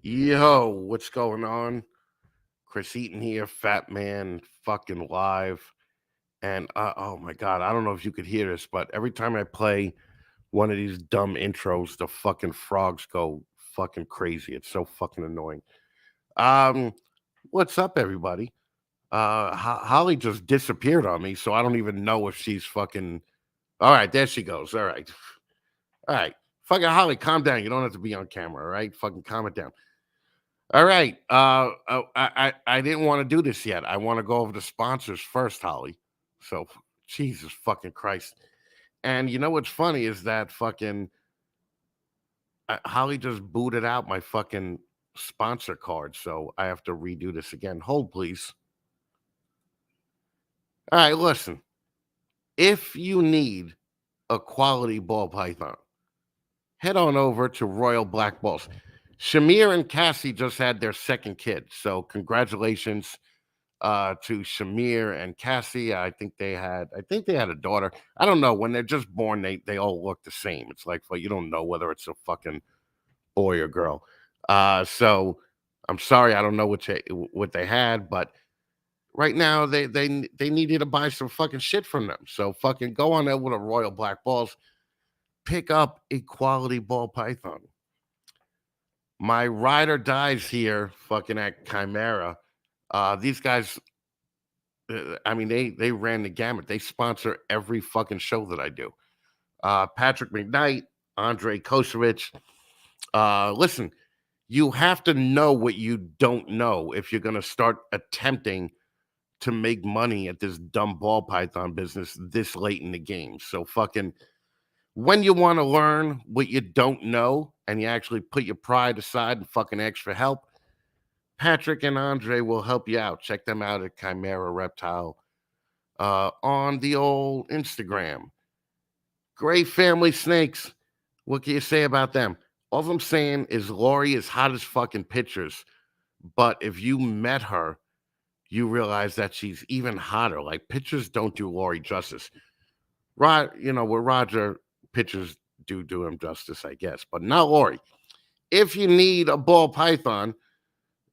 Yo, what's going on? Chris Eaton here, Fatman, fucking live. And oh my god, I don't know if you could hear this, but every time I play one of these dumb intros, the fucking frogs go fucking crazy. It's so fucking annoying. Um, what's up, everybody? Holly just disappeared on me, so I don't even know if she's fucking. All right, there she goes. All right. Fucking Holly, calm down. You don't have to be on camera, all right? Fucking calm it down. All right. I didn't want to do this yet. I want to go over the sponsors first, Holly. So, Jesus fucking Christ. And you know what's funny is that fucking Holly just booted out my fucking sponsor card. So I have to redo this again. Hold, please. All right, listen. If you need a quality ball python, head on over to Royal Black Balls. Shamir and Cassie just had their second kid. So, congratulations to Shamir and Cassie. I think they had a daughter. I don't know. When they're just born, they all look the same. It's like, well, you don't know whether it's a fucking boy or girl. So I'm sorry, I don't know what they had, but right now they need you to buy some fucking shit from them. So fucking go on there with a Royal Black Balls, pick up a quality ball python. My ride or dies here, fucking at Chimera. These guys, I mean, they ran the gamut. They sponsor every fucking show that I do. Patrick McKnight, Andre Kosevich. Listen, you have to know what you don't know if you're gonna start attempting to make money at this dumb ball python business this late in the game. So fucking when you want to learn what you don't know and you actually put your pride aside and fucking ask for help, Patrick and Andre will help you out. Check them out at Chimera Reptile on the old Instagram. Great family snakes. What can you say about them? All I'm saying is Lori is hot as fucking pictures. But if you met her, you realize that she's even hotter. Like pictures don't do Lori justice. With Roger, pictures do him justice, I guess, but not Lori. If you need a ball python,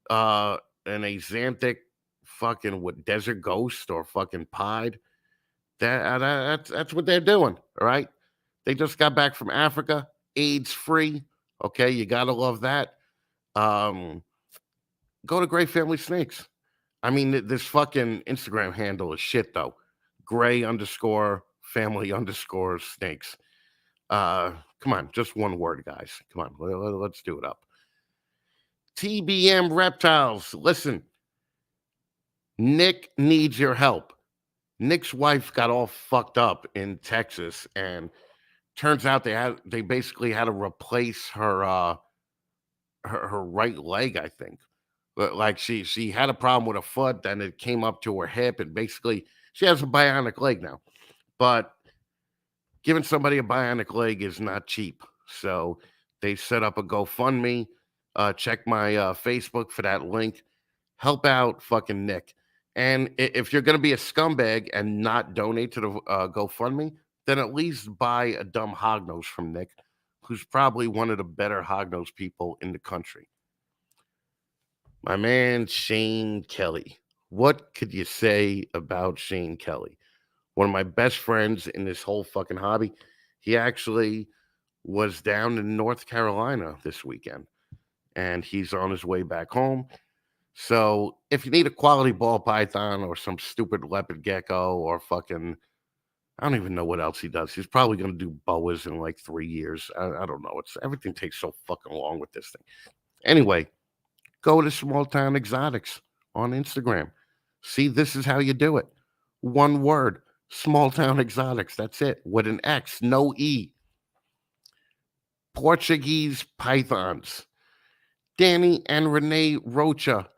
an Axanthic fucking with Desert Ghost or fucking Pied, that's what they're doing. All right. They just got back from Africa, AIDS free. Okay, you gotta love that. Um, Go to Great Family Snakes. I mean, this fucking Instagram handle is shit though. Gray underscore family underscore snakes. Come on, just one word, guys. Come on, let's do it up. TBM Reptiles. Listen, Nick needs your help. Nick's wife got all fucked up in Texas, and turns out they basically had to replace her right leg, I think. But like she had a problem with her foot, then it came up to her hip, and basically she has a bionic leg now. But giving somebody a bionic leg is not cheap. So they set up a GoFundMe. Check my Facebook for that link. Help out fucking Nick. And if you're going to be a scumbag and not donate to the GoFundMe, then at least buy a dumb hognose from Nick, who's probably one of the better hognose people in the country. My man, Shane Kelly. What could you say about Shane Kelly? One of my best friends in this whole fucking hobby. He actually was down in North Carolina this weekend and he's on his way back home. So if you need a quality ball python or some stupid leopard gecko or fucking, I don't even know what else he does. He's probably going to do boas in like 3 years. I don't know. It's everything takes so fucking long with this thing. Anyway, go to Small Town Exotics on Instagram. See, this is how you do it. One word, Small Town Exotics. That's it. With an X, no E. Portuguese pythons. Danny and Renee Rocha,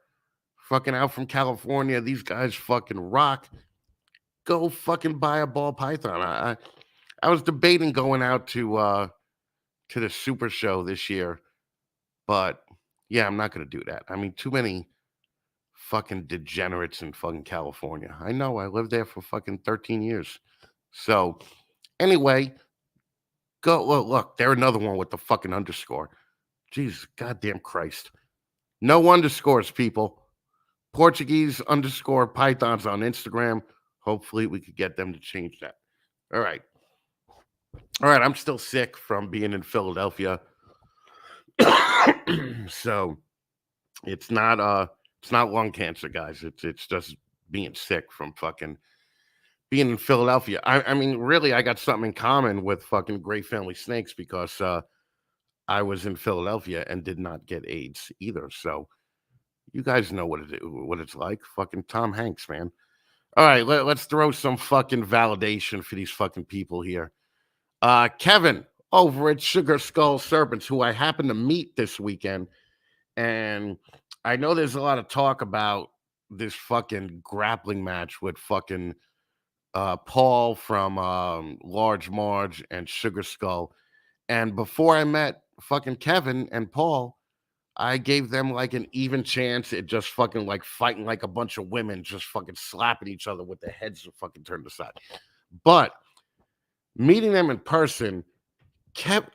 fucking out from California. These guys fucking rock. Go fucking buy a ball python. I was debating going out to the Super Show this year, but yeah, I'm not gonna do that. I mean, too many fucking degenerates in fucking California. I know. I lived there for fucking 13 years. So anyway, go look. They're another one with the fucking underscore. Jesus, goddamn Christ. No underscores, people. Portuguese underscore pythons on Instagram. Hopefully, we could get them to change that. All right. All right. I'm still sick from being in Philadelphia. So it's not lung cancer, guys. It's just being sick from fucking being in Philadelphia. I mean, really, I got something in common with fucking Great Family Snakes because I was in Philadelphia and did not get AIDS either. So you guys know what it's like. Fucking Tom Hanks, man. All right, let's throw some fucking validation for these fucking people here. Kevin over at Sugar Skull Serpents, who I happened to meet this weekend, and I know there's a lot of talk about this fucking grappling match with fucking Paul from Large Marge and Sugar Skull. And before I met fucking Kevin and Paul, I gave them like an even chance at just fucking like fighting like a bunch of women, just fucking slapping each other with their heads fucking turned aside. But meeting them in person, Kevin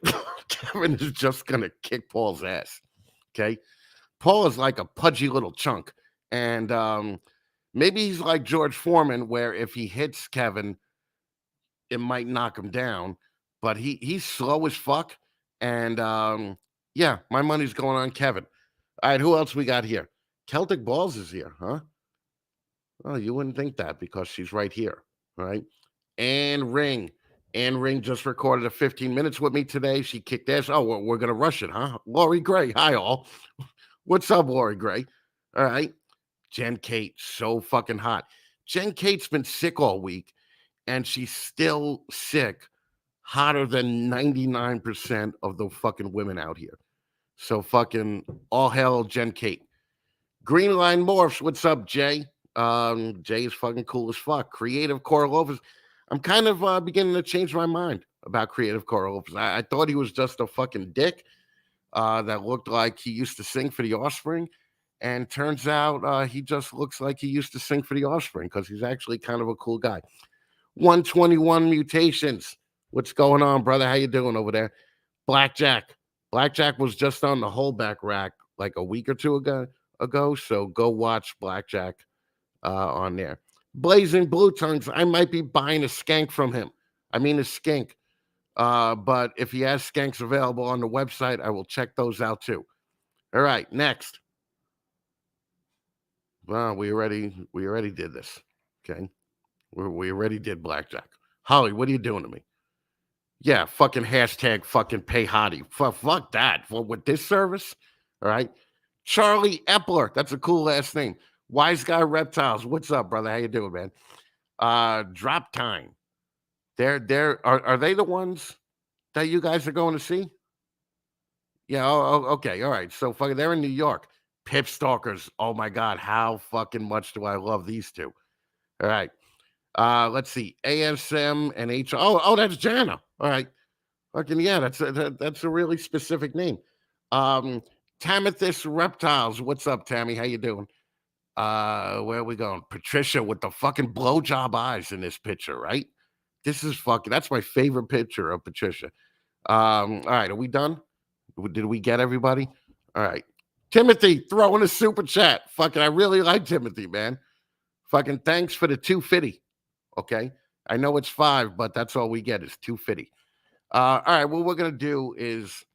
is just gonna kick Paul's ass. Okay, Paul is like a pudgy little chunk, and maybe he's like George Foreman, where if he hits Kevin, it might knock him down. But he's slow as fuck, and yeah, my money's going on Kevin. All right, who else we got here? Celtic Balls is here, huh? Oh, you wouldn't think that because she's right here, right? And Ring. And Ring just recorded a 15 minutes with me today. She kicked ass. Oh, we're going to rush it, huh? Lori Gray. Hi, all. What's up, Lori Gray? All right. Jen Kate, so fucking hot. Jen Kate's been sick all week, and she's still sick, hotter than 99% of the fucking women out here. So fucking all hell, Jen Kate. Green Line Morphs, what's up, Jay? Jay is fucking cool as fuck. Creative Korolovas. I'm kind of beginning to change my mind about Creative Korolovas. I thought he was just a fucking dick that looked like he used to sing for the Offspring. And turns out he just looks like he used to sing for the Offspring because he's actually kind of a cool guy. 121 Mutations. What's going on, brother? How you doing over there? Blackjack. Blackjack was just on the holdback rack like a week or two ago. So go watch Blackjack on there. Blazing Blue Tongues. I might be buying a skank from him. I mean a skink. But if he has skanks available on the website, I will check those out too. All right, next. Well, we already did this. Okay. We already did Blackjack. Holly, what are you doing to me? Yeah, fucking hashtag fucking pay hottie. Fuck that. With this service. All right. Charlie Epler. That's a cool last name. Wise Guy Reptiles. What's up, brother? How you doing, man? Drop Time. Are they the ones that you guys are going to see? Yeah, okay. All right. So fucking they're in New York. Pip Stalkers. Oh my god, how fucking much do I love these two? All right. Let's see. ASM and H. Oh, that's Jana. All right. Fucking yeah, that's a really specific name. Um, Tamithus Reptiles. What's up, Tammy? How you doing? Where are we going? Patricia with the fucking blowjob eyes in this picture, right? This is fucking. That's my favorite picture of Patricia. All right, are we done? Did we get everybody? All right. Timothy, throw in a super chat. Fucking, I really like Timothy, man. Fucking thanks for the 250. Okay. I know it's 5, but that's all we get is 250. All right. What we're gonna do is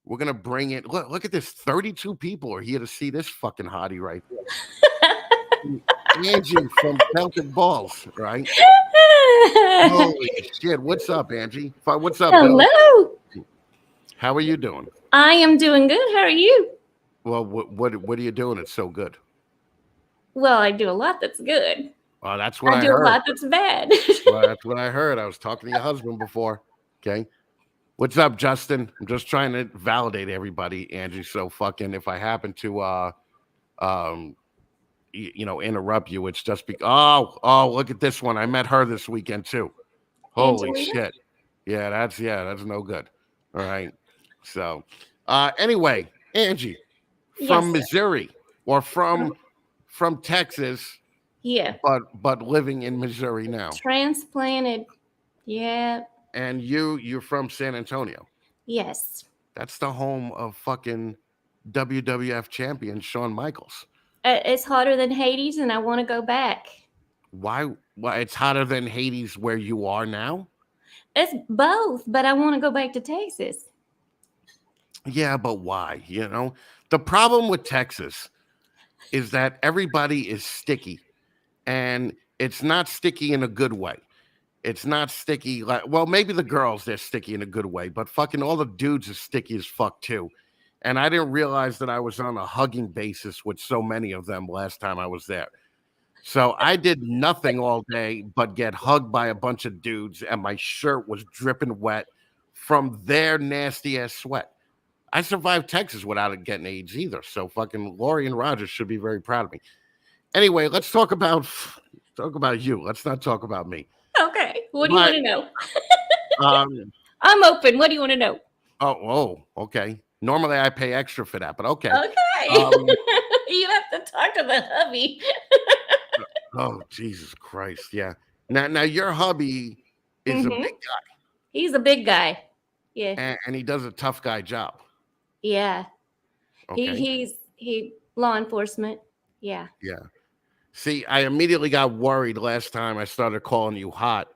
we're gonna bring it. Look at this. 32 people are here to see this fucking hottie right here. Angie from Celtic Balls, right? Holy shit. What's up, Angie? What's up, Bill? Hello. How are you doing? I am doing good. How are you? Well, what are you doing? It's so good. Well, I do a lot that's good. That's what I I do a heard. lot that's bad. Well, that's what I heard. I was talking to your husband before. Okay. What's up, Justin? I'm just trying to validate everybody, Angie. So fucking if I happen to um interrupt you, it's just oh look at this one. I met her this weekend too. Holy Angelina? shit. That's no good. All right. So anyway, Angie Yes, from sir. Missouri or from Texas, Yeah. but living in Missouri now. Transplanted. Yeah. And you're from San Antonio. Yes. That's the home of fucking WWF champion Shawn Michaels. It's hotter than Hades, and I want to go back. Why? Why it's hotter than Hades where you are now? It's both, but I want to go back to Texas. Yeah, but why? The problem with Texas is that everybody is sticky, and it's not sticky in a good way. It's not sticky like, well, maybe the girls they're sticky in a good way, but fucking all the dudes are sticky as fuck too. And I didn't realize that I was on a hugging basis with so many of them last time I was there. So I did nothing all day but get hugged by a bunch of dudes, and my shirt was dripping wet from their nasty ass sweat. I survived Texas without it getting AIDS either. So fucking Lori and Rogers should be very proud of me. Anyway, let's talk about you. Let's not talk about me. Okay. What do you But want to know? um I'm open. What do you want to know? okay. Normally I pay extra for that, but okay. Okay. Um You have to talk to the hubby. oh Jesus Christ. Yeah. Now your hubby is a Hmm. big He's a big guy. Yeah. and he does a tough guy job. Yeah. Okay. He law enforcement. Yeah. Yeah. See, I immediately got worried last time I started calling you hot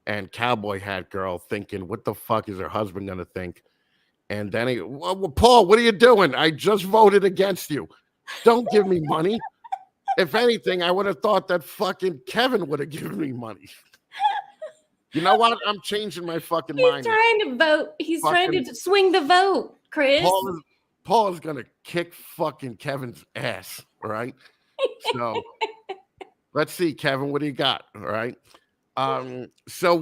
and cowboy hat girl, thinking, what the fuck is her husband gonna think? And then well, Paul, what are you doing? I just voted against you. Don't give me money. If anything, I would have thought that fucking Kevin would have given me money. You know what? I'm changing my fucking He's mind. trying to vote. He's trying Fucking to swing the vote, Chris. Paul is gonna kick fucking Kevin's ass. All right. So let's see, Kevin. What do you got? All right. So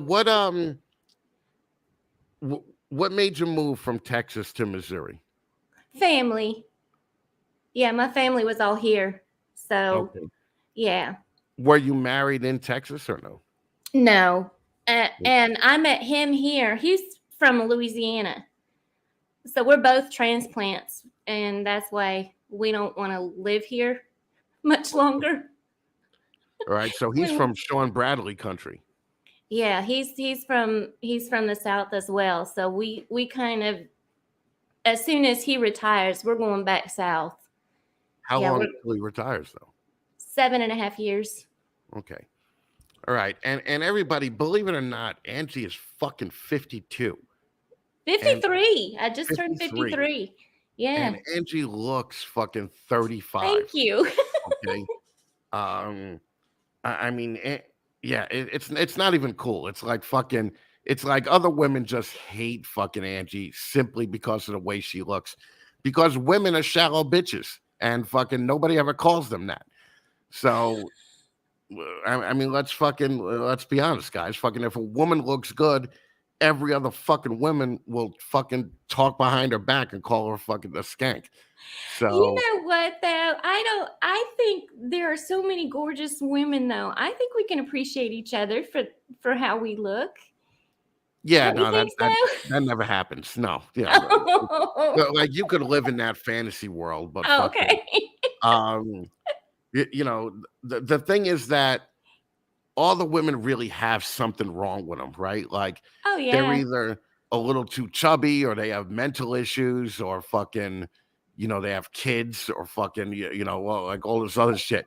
what made you move from Texas to Missouri? Family. Yeah, my family was all here. So, Okay. yeah. Were you married in Texas or no? No. And I met him here. He's from Louisiana. So we're both transplants, and that's why we don't want to live here much longer. All right. So he's from Sean Bradley country. Yeah, he's from the South as well. So we kind of, as soon as he retires, we're going back south. How Yeah, long we're until he retires though? 7.5 years. Okay. All right. And everybody, believe it or not, Angie is fucking 52. 53. I just turned 53. 53. Yeah. And Angie looks fucking 35. Thank you. Okay. I mean, yeah, it's not even cool. It's like fucking. It's like other women just hate fucking Angie simply because of the way she looks, because women are shallow bitches, and fucking nobody ever calls them that. So, I mean, let's be honest, guys. Fucking, if a woman looks good, every other fucking woman will fucking talk behind her back and call her fucking a skank. You So, know what though? I think there are so many gorgeous women though. I think we can appreciate each other for how we look. yeah, Don't you no, think that never happens. No, yeah, so? like you could live in that fantasy world, but Oh, fucking, okay. um, the thing is that all the women really have something wrong with them, right? Like Oh they're yeah. either a little too chubby, or they have mental issues, or fucking, they have kids, or fucking, well, like all this other shit.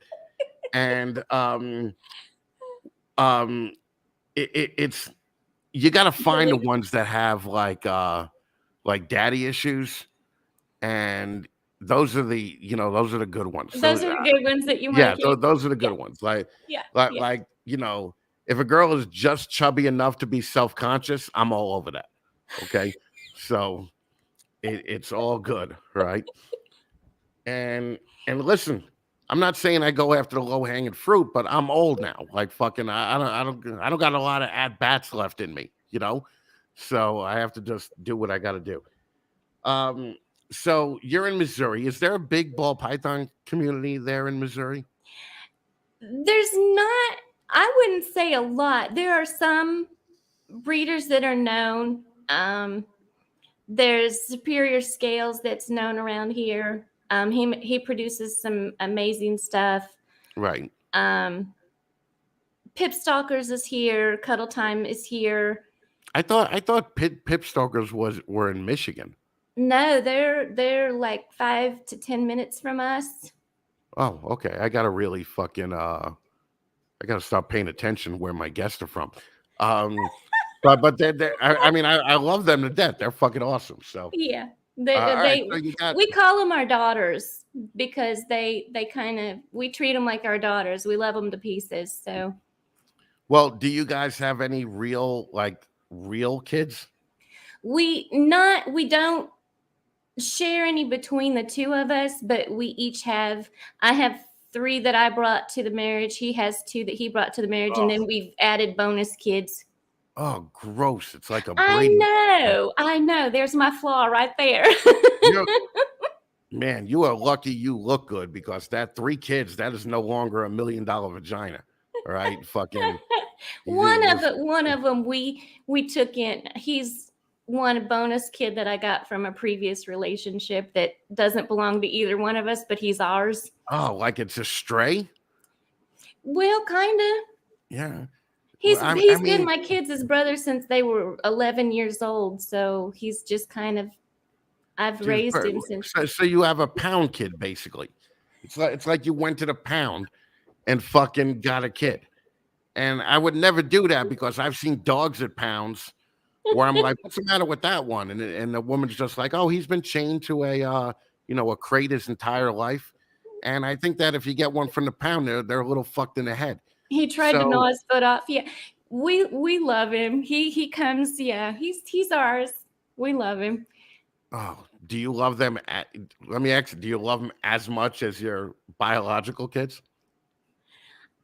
And um, it's you got to find the ones that have like daddy issues, and those are the good ones. Those are the good ones that you want Yeah, to keep. those are the Yeah. good ones. Like Yeah. like Yeah. like if a girl is just chubby enough to be self-conscious, I'm all over that. Okay, so it's all good, right? And listen, I'm not saying I go after the low-hanging fruit, but I'm old now. Like fucking, I don't got a lot of at bats left in me, so I have to just do what I got to do. Um, so you're in Missouri. Is there a big ball python community there in Missouri? There's not, I wouldn't say a lot. There are some breeders that are known. There's Superior Scales that's known around here. He produces some amazing stuff. Right. Pip Stalkers is here. Cuddle Time is here. I thought Pip Stokers were in Michigan. No, they're like 5 to 10 minutes from us. Oh, okay. I gotta really fucking I gotta start paying attention where my guests are from. Um, but I mean I love them to death. They're fucking awesome. So Yeah. They, all right, so they you got we call them our daughters because they kind of we treat them like our daughters. We love them to pieces. So well, do you guys have any real kids? we don't share any between the two of us, but we each have. I have three that I brought to the marriage. He has two that he brought to the marriage, and Oh, then we've added bonus kids. oh gross. It's like a Brady. I know. There's my flaw right there. You're Man, you are lucky you look good because that three kids, that is no longer $1 million vagina. All right. Fucking one of this it, one of them we took in. He's one bonus kid that I got from a previous relationship that doesn't belong to either one of us, but he's ours. oh, like it's a stray? Well, kind of. Yeah. Well, I He's been mean, my kids' brother since they were 11 years old, so he's just kind of I've just raised him since. so you have a pound kid basically. It's like you went to the pound and fucking got a kid. And I would never do that because I've seen dogs at pounds where I'm like, what's the matter with that one? And the woman's just like, oh, he's been chained to a crate his entire life. And I think that if you get one from the pound, they're a little fucked in the head. He tried to So, gnaw his foot off. Yeah, we love him. He comes. Yeah, he's ours. We love him. oh, do you love them? Let me ask you, do you love them as much as your biological kids?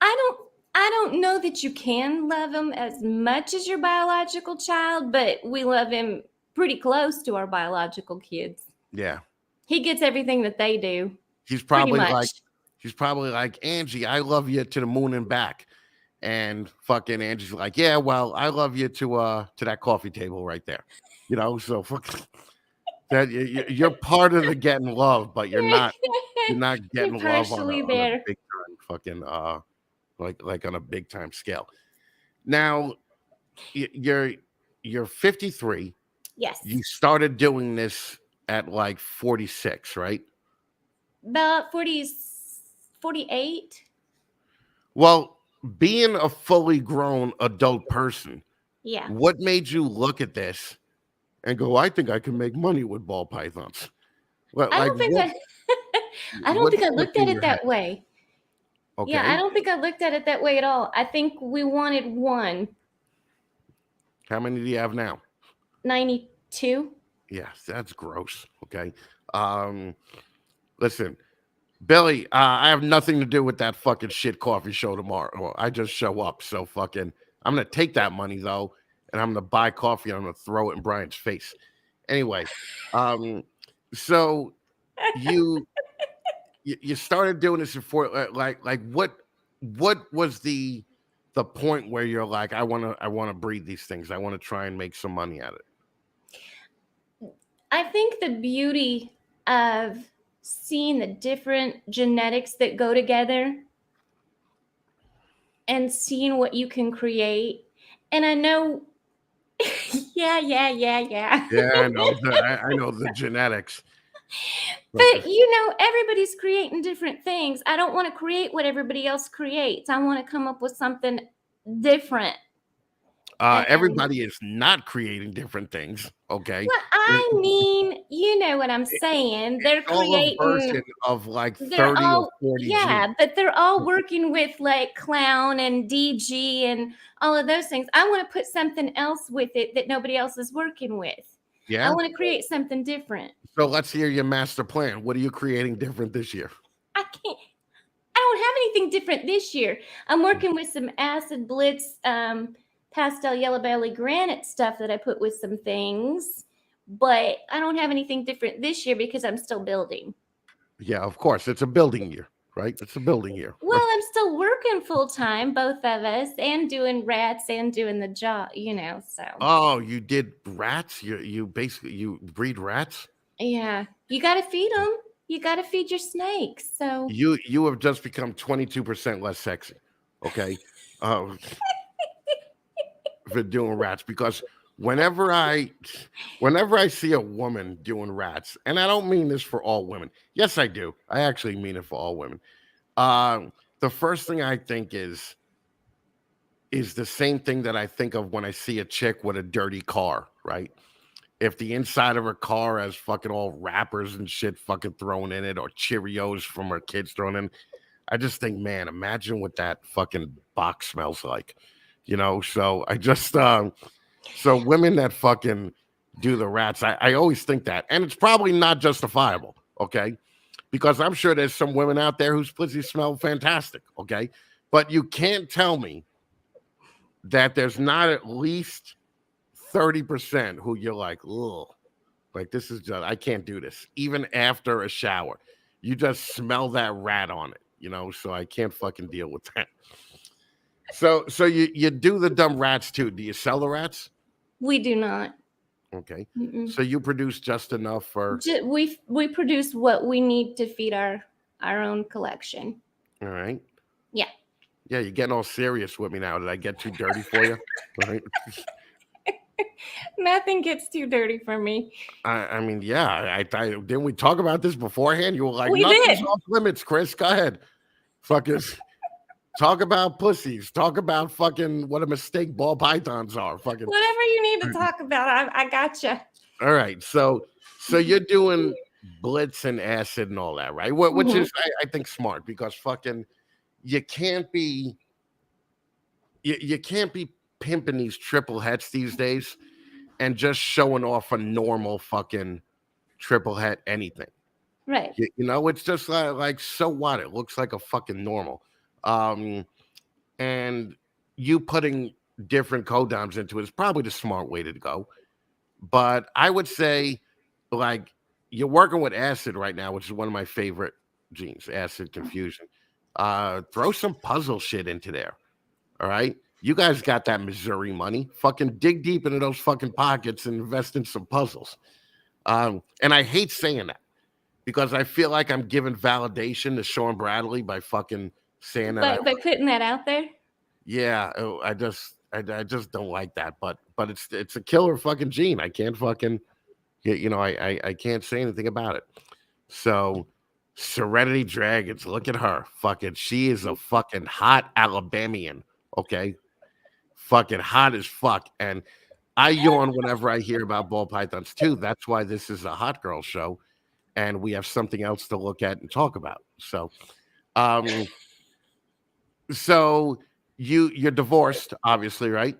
I don't I don't know that you can love him as much as your biological child, but we love him pretty close to our biological kids. Yeah. He gets everything that they do, He's pretty probably like, much. he's probably like, Angie, I love you to the moon and back. And fucking Angie's like, yeah, well, I love you to that coffee table right there. So that you're part of the getting love, but you're not You're getting love on a partially on a there. big time fucking like on a big time scale. Now you're 53. You Yes. started doing this at like 46, right? About 40, 48. Well, being a fully grown adult person, Yeah. what made you look at this and go, I think I can make money with ball pythons? What I like don't think what I I don't what think I clicked looked at in it your head? that way. Yeah, I Okay. don't think I looked at it that way at all. I think we wanted one How many do you have now? 92. Yes, that's gross. Okay. Um, listen, Billy, I have nothing to do with that fucking shit coffee show tomorrow. Well, I just show up. So fucking, I'm gonna take that money though, and I'm gonna buy coffee. And I'm gonna throw it in Brian's face. Anyway, um, so you you started doing this before, like what was the point where you're like, I want to breed these things. I want to try and make some money at it. I think the beauty of seeing the different genetics that go together and seeing what you can create. And I know, yeah. Yeah, I know. I know the genetics. But But everybody's creating different things. I don't want to create what everybody else creates. I want to come up with something different. And everybody is not creating different things. Okay, well, It- I mean, you know what I'm saying. They're it's all a creating, version of like they're 30 or all, 40 genes. yeah, but they're all working with like clown and DG and all of those things. I want to put something else with it that nobody else is working with. I Yeah. want to create something different. So let's hear your master plan. What are you creating different this year? I can't, I don't have anything different this year. I'm working with some acid blitz, pastel yellow belly granite stuff that I put with some things, but I don't have anything different this year because I'm still building. Yeah, of course. It's a building year, right? It's a building year. Well, I'm still working full time, both of us, and doing rats and doing the job. So Oh, you did rats? You basically you breed rats? yeah, you got to feed them. You got to feed your snakes. So You have just become 22% less sexy. Okay. Uh, for doing rats because whenever I whenever I see a woman doing rats, and I don't mean this for all women. Yes, I do. I actually mean it for all women. The first thing I think is the same thing that I think of when I see a chick with a dirty car, right? If the inside of her car has fucking all wrappers and shit fucking thrown in it, or Cheerios from her kids thrown in, I just think, man, imagine what that fucking box smells like, So so women that fucking do the rats, I always think that, and it's probably not justifiable, okay? Because I'm sure there's some women out there whose pussy smell fantastic, okay? But you can't tell me that there's not at least 30% who you're like, ugh, like this is just, I can't do this. Even after a shower, you just smell that rat on it. So I can't fucking deal with that. So you do the dumb rats too. Do you sell the rats? We do not. Okay. Mm-mm. So you produce just enough for. We produce what we need to feed our own collection. All right. Yeah. Yeah, you're getting all serious with me now. Did I get too dirty for you? All right. Nothing gets too dirty for me. I mean, yeah. Didn't we talk about this beforehand? You were like, We nothing's did. off limits, Chris. Go ahead. Fuckers. Talk about pussies. Talk about fucking what a mistake ball pythons are. Fucking Whatever you need to talk about, I gotcha. all right. So you're doing blitz and acid and all that, right? Which is I think smart because fucking you can't be you can't be pimping these triple hets these days and just showing off a normal fucking triple het anything. Right. It's just like so what? It looks like a fucking normal. Um and you putting different codoms into it is probably the smart way to go. But I would say, like, you're working with acid right now, which is one of my favorite genes, acid confusion. Throw some puzzle shit into there. All right. You guys got that Missouri money. Fucking dig deep into those fucking pockets and invest in some puzzles. And I hate saying that because I feel like I'm giving validation to Sean Bradley by fucking saying that. By putting that out there. Yeah, I just don't like that. But it's a killer fucking gene. I can't fucking I can't say anything about it. So Serenity Dragons, look at her. Fucking she is a fucking hot Alabamian. Okay. Fucking hot as fuck. And I yawn whenever I hear about ball pythons too. That's why this is a hot girl show. And we have something else to look at and talk about. Um, so you're divorced, obviously, right?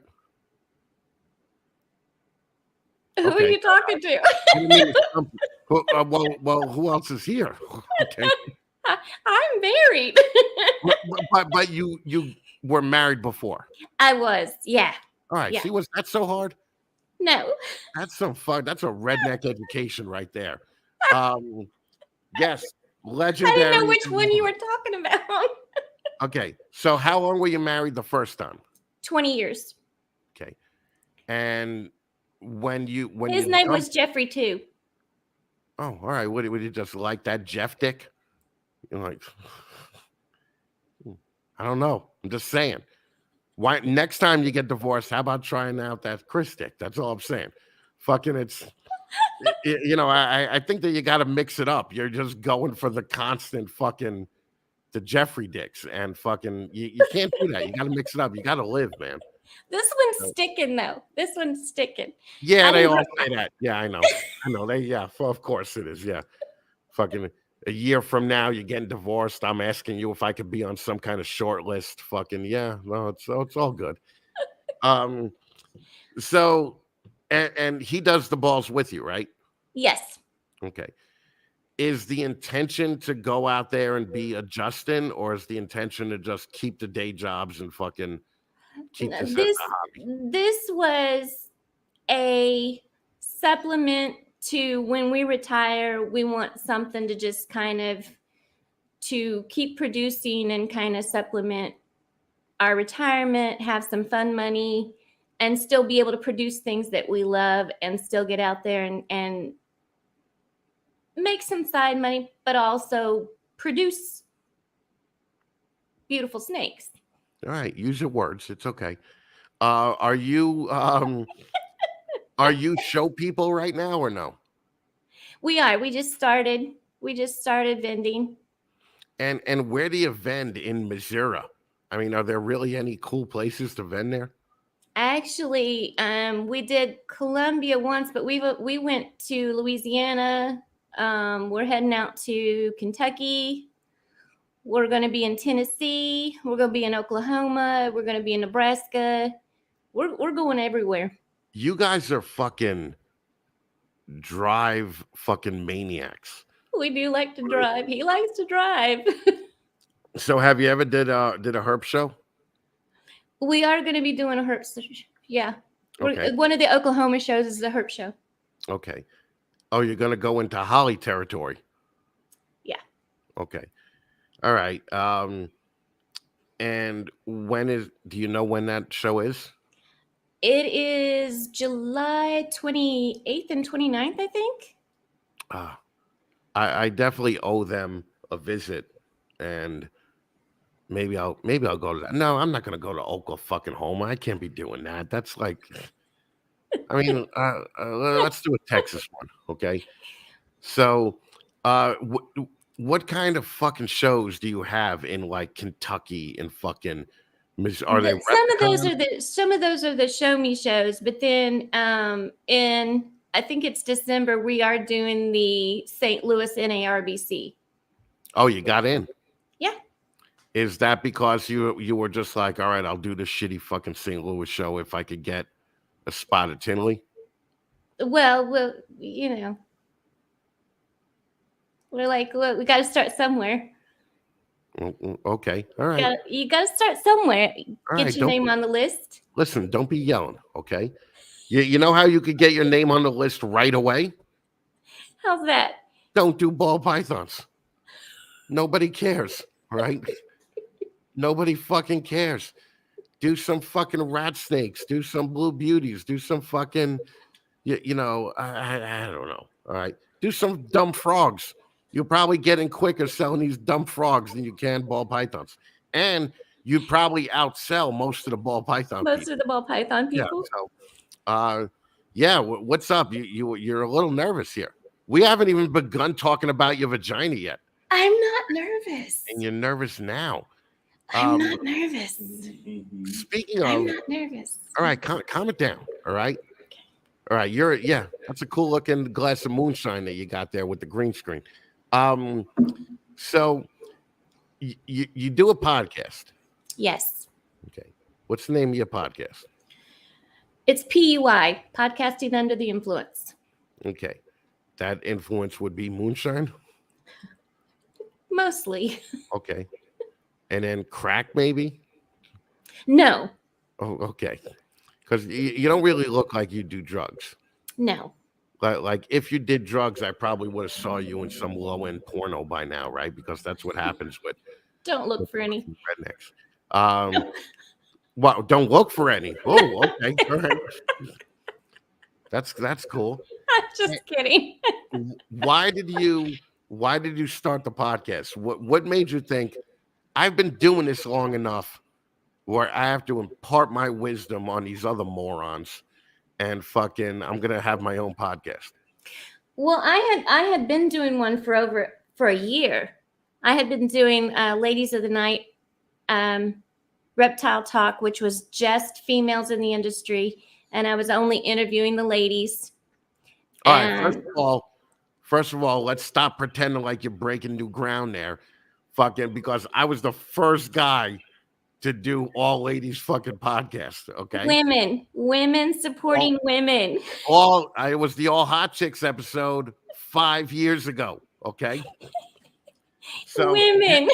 Who are you talking to? I didn't mean to stump you. Well, who else is here? Okay. I'm married. But you were married before. I was, yeah. All right. Yeah. See, was that so hard? No. That's some fun. That's a redneck education right there. Yes, legendary. I didn't know which one you were talking about. Okay, so how long were you married the first time? 20 years. Okay, and when his name was Jeffrey too. Oh, all right. Would you just like that Jeff dick? You're like, I don't know. I'm just saying. Why next time you get divorced? How about trying out that Chris dick? That's all I'm saying. Fucking, I think that you got to mix it up. You're just going for the constant fucking the Jeffrey dicks, and fucking you can't do that. You got to mix it up. You got to live, man. This one's sticking though. This one's sticking. Yeah, they all say that. Yeah, I know. Of course it is. Yeah, fucking a year from now, you're getting divorced. I'm asking you if I could be on some kind of short list. Fucking yeah, no, it's all good. So, and he does the balls with you, right? Yes. Okay. Is the intention to go out there and be a Justin, or is the intention to just keep the day jobs and fucking keep this as a hobby? This was a supplement to when we retire. We want something to just kind of to keep producing and kind of supplement our retirement, have some fun money, and still be able to produce things that we love and still get out there and make some side money, but also produce beautiful snakes. All right, use your words. It's okay. Are you Are you show people right now or no? We are. We just started. We just started vending. And where do you vend in Missouri? I mean, are there really any cool places to vend there? Actually, we did Columbia once, but we went to Louisiana. We're heading out to Kentucky. We're going to be in Tennessee. We're going to be in Oklahoma. We're going to be in Nebraska. We're going everywhere. You guys are fucking drive fucking maniacs. We do like to drive. He likes to drive. So have you ever did a herp show? We are going to be doing a herp. Yeah, Okay. one of the Oklahoma shows is the herp show. Okay. Oh, you're gonna go into Holly territory. Yeah. Okay. All right. And do you know when that show is? It is July 28th and 29th, I think. Uh, I definitely owe them a visit, and maybe I'll go to that. No, I'm not gonna go to Oklahoma. I can't be doing that. That's like, I mean, let's do a Texas one, okay? So, what kind of fucking shows do you have in like Kentucky and fucking? Are they Some of those are the show me shows, but then in I think it's December we are doing the St. Louis NARBC. Oh, you got in. Yeah. Is that because you were just like, all right, I'll do this shitty fucking St. Louis show if I could get a spot at Tinley? Well, you know, we're like, look, we got to start somewhere. Okay, all right. You got to start somewhere. All Get right, your name on the list. Listen, don't be yelling, okay? You know how you could get your name on the list right away? How's that? Don't do ball pythons. Nobody cares, right? Nobody fucking cares. Do some fucking rat snakes. Do some blue beauties. Do some fucking, I don't know. All right. Do some dumb frogs. You're probably getting quicker selling these dumb frogs than you can ball pythons. And you'd probably outsell most of the ball python Most people. of the ball python people. Yeah. So, what's up? You're a little nervous here. We haven't even begun talking about your vagina yet. I'm not nervous. And you're nervous now. I'm not nervous. Speaking of, I'm not nervous. All right, calm it down. All right. All right. That's a cool looking glass of moonshine that you got there with the green screen. So you do a podcast. Yes. Okay. What's the name of your podcast? It's PUI, Podcasting Under the Influence. Okay. That influence would be moonshine? Mostly. Okay. And then crack, maybe? No. Oh, okay. Because you don't really look like you do drugs. No. Like if you did drugs, I probably would have saw you in some low end porno by now, right? Because that's what happens with. Don't look for any rednecks. Well, don't look for any. Oh, okay, all right. That's cool. I'm just kidding. Why did you start the podcast? What made you think I've been doing this long enough where I have to impart my wisdom on these other morons? And fucking, I'm gonna have my own podcast. Well, I had been doing one for a year. I had been doing Ladies of the Night, Reptile Talk, which was just females in the industry, and I was only interviewing the ladies. All right. First of all, let's stop pretending like you're breaking new ground there, fucking. Because I was the first guy to do all ladies fucking podcast. Okay. Women supporting women. It was the All Hot Chicks episode 5 years ago. Okay. So women.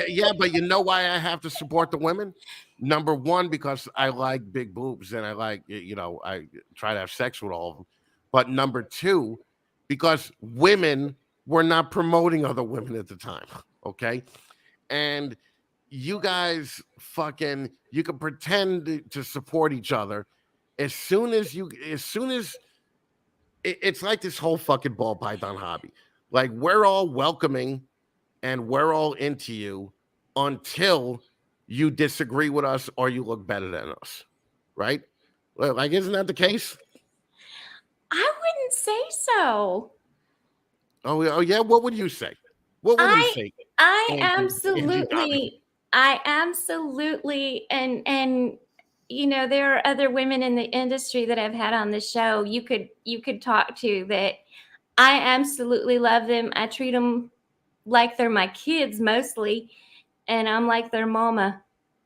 Yeah, but you know why I have to support the women? Number one, because I like big boobs and I like, I try to have sex with all of them. But number two, because women were not promoting other women at the time. Okay. And you guys you can pretend to support each other as soon as it's like this whole fucking ball python hobby. Like we're all welcoming and we're all into you until you disagree with us or you look better than us. Right? Like, isn't that the case? say so. Oh yeah. What would you say? What would you I say, I Angie Donahue? absolutely, and there are other women in the industry that I've had on the show. You could talk to that. I absolutely love them. I treat them like they're my kids mostly, and I'm like their mama.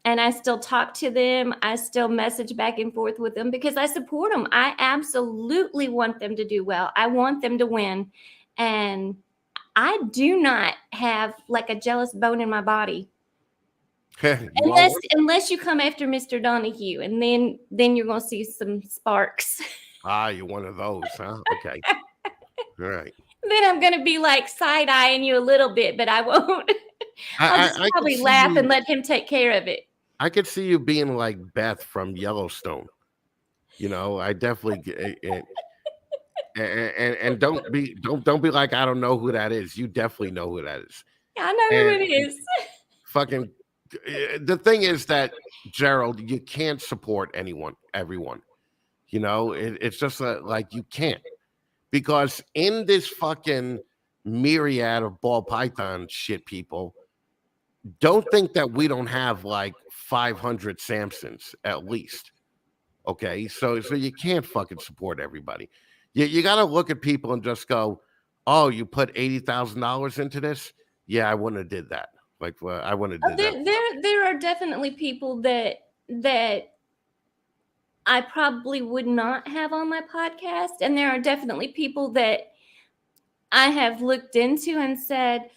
And I still talk to them. I still message back and forth with them because I support them. I absolutely want them to do well. I want them to win. And I do not have like a jealous bone in my body. You Unless won't. unless you come after Mr. Donahue, and then you're gonna see some sparks. You're one of those, huh? Okay. All right. Then I'm gonna be like side eyeing you a little bit, but I won't. I'll just I could probably see laugh and you. let him take care of it. I could see you being like Beth from Yellowstone. I definitely and don't be like I don't know who that is. You definitely know who that is. Yeah, I know who And it is. fucking the thing is that Gerald, you can't support everyone. It's just like you can't because in this fucking myriad of ball python shit people, don't think that we don't have like 500 Samsons at least. Okay, so you can't fucking support everybody. You got to look at people and just go, "Oh, you put $80,000 into this? Yeah, I wouldn't have did that. Like, well, I wouldn't have Oh, did that." there are definitely people that I probably would not have on my podcast, and there are definitely people that I have looked into and said,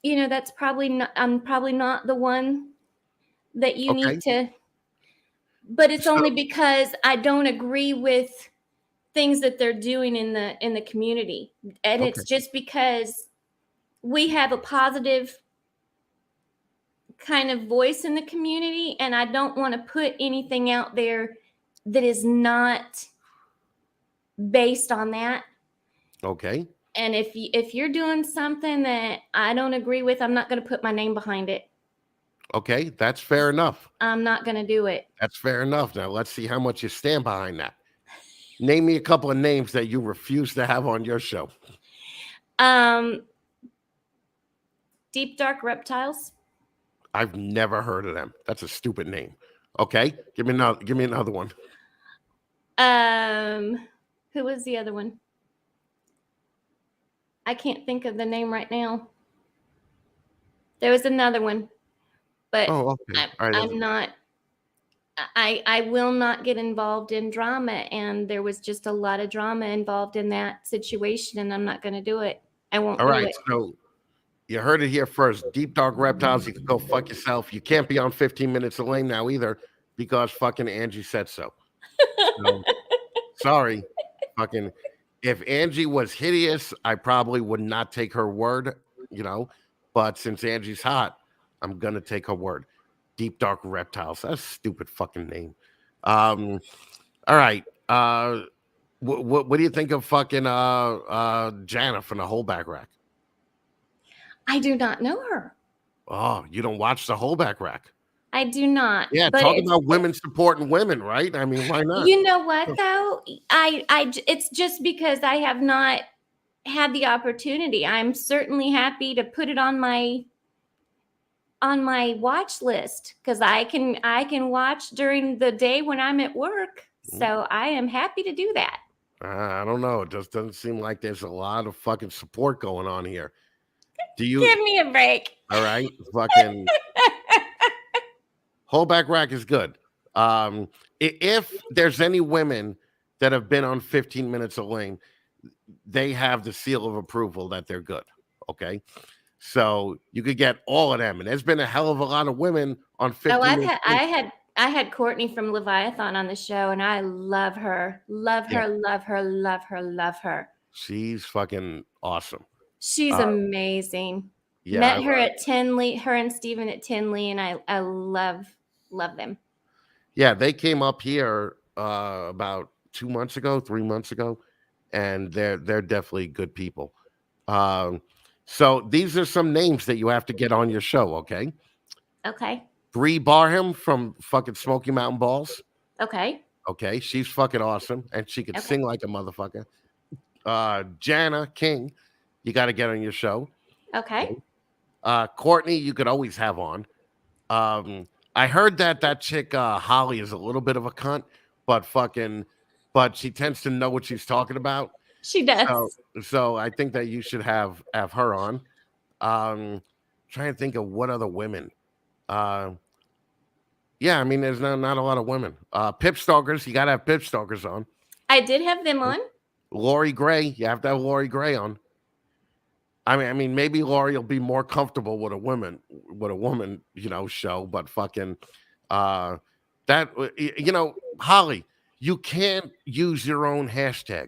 that's probably not. I'm probably not the one that you Okay, need to. But it's so only because I don't agree with things that they're doing in the community, and okay, it's just because we have a positive kind of voice in the community, and I don't want to put anything out there that is not based on that. okay, And if you're doing something that I don't agree with, I'm not going to put my name behind it. okay. That's fair enough. I'm not going to do it. That's fair enough. Now let's see how much you stand behind that. Name me a couple of names that you refuse to have on your show. Um, Deep Dark Reptiles. I've never heard of them. That's a stupid name. Okay, give me another. Give me another one. Who was the other one? I can't think of the name right now. There was another one, but Oh, okay. All right. I'm not. I will not get involved in drama, and there was just a lot of drama involved in that situation, and I'm not going to do it. I won't All do right. it. So you heard it here first. Deep Dark Reptiles. You can go fuck yourself. You can't be on 15 Minutes of Lame now either because fucking Angie said so. So sorry. Fucking if Angie was hideous, I probably would not take her word, you know. But since Angie's hot, I'm gonna take her word. Deep Dark Reptiles. That's a stupid fucking name. Um, all right. What do you think of fucking Jana from the Holdback Rack? I do not know her. Oh, you don't watch the Holdback Rack? I do not. Yeah, But talk about women supporting women, right? I mean, why not? you know what though? It's just because I have not had the opportunity. I'm certainly happy to put it on my watch list because I can watch during the day when I'm at work. So I am happy to do that. I don't know. It just doesn't seem like there's a lot of fucking support going on here. Do you? Give me a break. All right, fucking Holdback Rack is good. If there's any women that have been on 15 Minutes of Lame, they have the seal of approval that they're good. Okay, so you could get all of them, and there's been a hell of a lot of women on Oh, 15 I've Minutes. had I had Courtney from Leviathan on the show, and I love her, love Yeah, her, love her, love her, love her. she's fucking awesome. She's Uh, amazing. yeah, Met her at Tinley, her and Steven at Tinley, and I love them. yeah, they came up here about 2 months ago, 3 months ago, and they're definitely good people. Um, so these are some names that you have to get on your show, okay? Okay. Bree Barham from fucking Smoky Mountain Balls. Okay. Okay, she's fucking awesome, and she could Okay. sing like a motherfucker. Jana King, you got to get on your show. Okay. Okay? Courtney, you could always have on. Um, I heard that that chick Holly is a little bit of a cunt, but but she tends to know what she's talking about. She So, does. so I think that you should have her on. Trying to think of what other women. Uh, yeah, I mean, there's not a lot of women. Pip Stalkers, you gotta have Pip Stalkers on. I did have them on. Lori Gray, you have to have Lori Gray on. I mean, maybe Lori will be more comfortable with a woman, show. But fucking, uh, Holly, you can't use your own hashtag.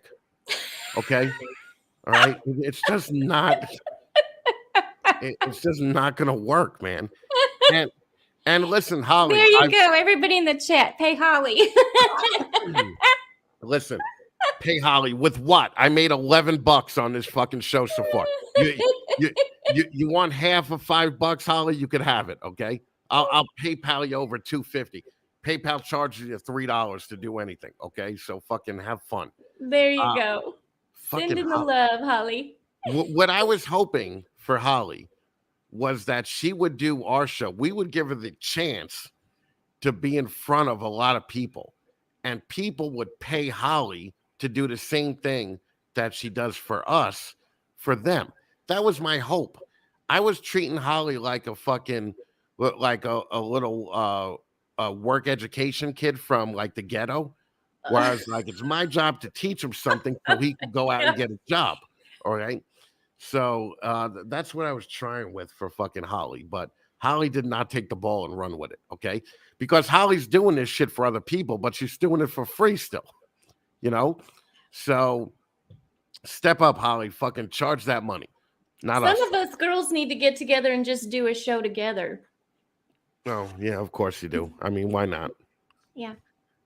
Okay, all right. It's just not gonna work, man. And and listen, Holly, There you go. Everybody in the chat, pay Holly. listen, pay Holly with what? I made $11 on this fucking show so far. You you you want half of $5, Holly? You could have it, okay? I'll PayPal you over 250. PayPal charges you $3 to do anything, okay? So fucking have fun. There you Uh, go. Send fucking in the love, Holly. what I was hoping for Holly was that she would do our show. We would give her the chance to be in front of a lot of people, and people would pay Holly to do the same thing that she does for us for them. That was my hope. I was treating Holly like a fucking like a little work education kid from like the ghetto, where I was like, it's my job to teach him something so he can go out and get a job. All right. So that's what I was trying with for fucking Holly, but Holly did not take the ball and run with it. Okay, because Holly's doing this shit for other people, but she's doing it for free still. You know, so step up, Holly. Fucking charge that money, not us. Some of us girls need to get together and just do a show together. Oh yeah, of course you do. I mean, why not? Yeah.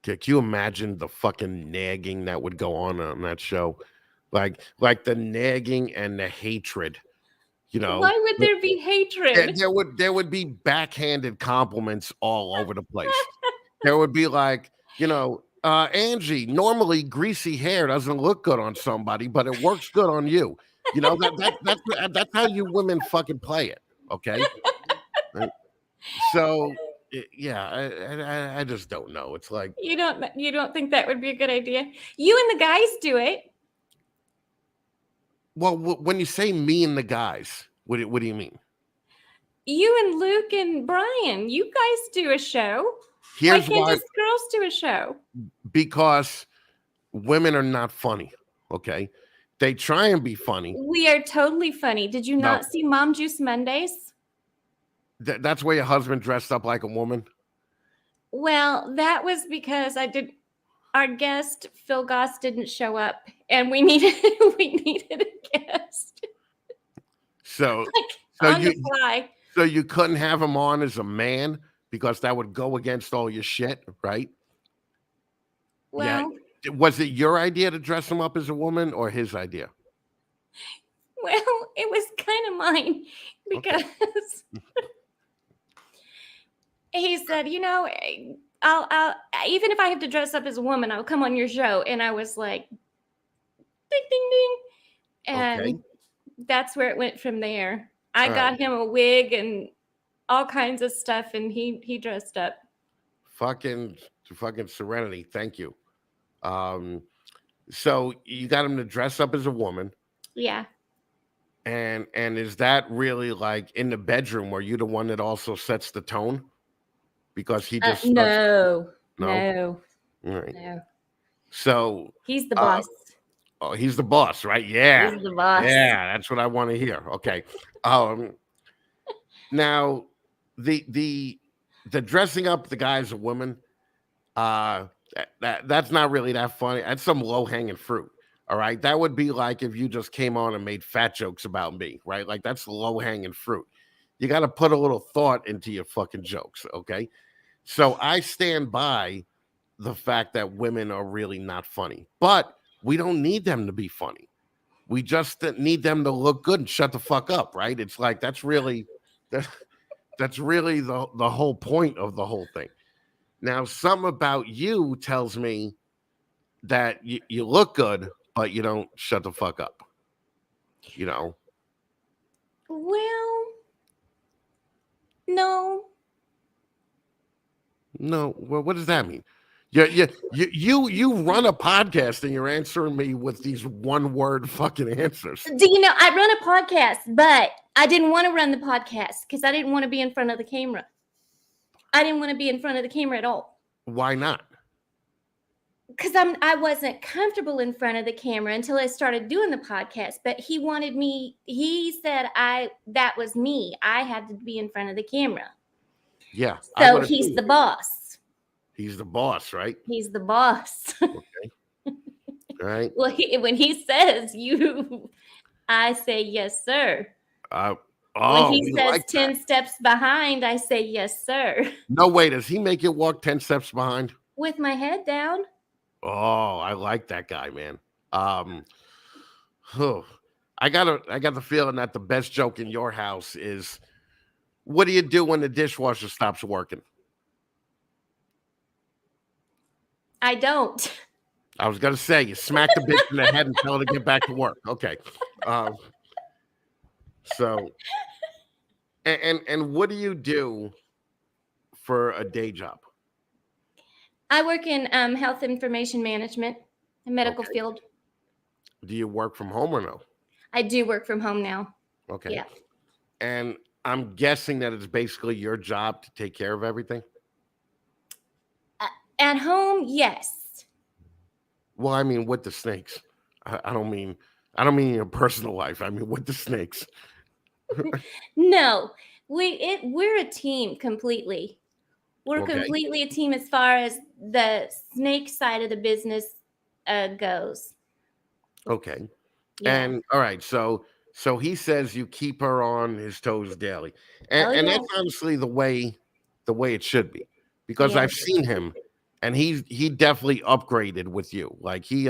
Can you imagine the fucking nagging that would go on that show? Like the nagging and the hatred. Why would there be hatred? There would be backhanded compliments all over the place. There would be like, Angie, normally greasy hair doesn't look good on somebody, but it works good on you. That's how you women fucking play it. Okay. Right? So yeah, I just don't know. It's like You don't think that would be a good idea? You and the guys do it. well, when you say me and the guys, what do you mean? You and Luke and Brian, you guys do a show. Here's Why can't why. just girls do a show? Because women are not funny. Okay, they try and be funny. We are totally funny. Did you not see Mom Juice Mondays? That's where your husband dressed up like a woman. Well, that was because our guest Phil Goss didn't show up, and we needed a guest. So, on the fly. So you couldn't have him on as a man because that would go against all your shit, right? Well, yeah. Was it your idea to dress him up as a woman or his idea? Well, it was kind of mine because he said, I'll even if I have to dress up as a woman, I'll come on your show. And I was like, ding, ding, ding. And that's where it went from there. I got him a wig and all kinds of stuff, and he dressed up. Fucking serenity. Thank you. So you got him to dress up as a woman. Yeah. And is that really like in the bedroom? Were you the one that also sets the tone? Because he just no. All right. No. So he's the boss. He's the boss, right? Yeah. He's the boss. Yeah, that's what I want to hear. Okay. Now the dressing up the guy as a woman, that's not really that funny. That's some low-hanging fruit. All right. That would be like if you just came on and made fat jokes about me, right? Like that's low-hanging fruit. You got to put a little thought into your fucking jokes. Okay. So I stand by the fact that women are really not funny, but we don't need them to be funny. We just need them to look good and shut the fuck up, right? It's like that's really the whole point of the whole thing. Now, something about you tells me that you look good, but you don't shut the fuck up. You know? Well, no. No. Well, what does that mean? You run a podcast and you're answering me with these one word fucking answers. Do you know I run a podcast, but I didn't want to run the podcast because I didn't want to be in front of the camera. I didn't want to be in front of the camera at all. Why not? Because I wasn't comfortable in front of the camera until I started doing the podcast. But he wanted me. He said that was me. I had to be in front of the camera. Yeah. So he's the boss. He's the boss, right? He's the boss. Okay. All right. Well, when he says you, I say yes, sir. When he says like 10 steps behind, I say yes, sir. No way. Does he make you walk 10 steps behind? With my head down. Oh, I like that guy, man. I got the feeling that the best joke in your house is, what do you do when the dishwasher stops working? I don't. I was gonna say you smack the bitch in the head and tell her to get back to work. Okay. So and what do you do for a day job? I work in health information management, the medical field. Do you work from home or no? I do work from home now. Okay. Yeah. And I'm guessing that it's basically your job to take care of everything. At home, yes. Well, I mean, with the snakes. I don't mean in your personal life. I mean, with the snakes. No, we're a team completely. We're completely a team as far as the snake side of the business goes. Okay. Yeah. And all right, so he says you keep her on his toes daily, and that's honestly the way it should be, because I've seen him, and he definitely upgraded with you. Like he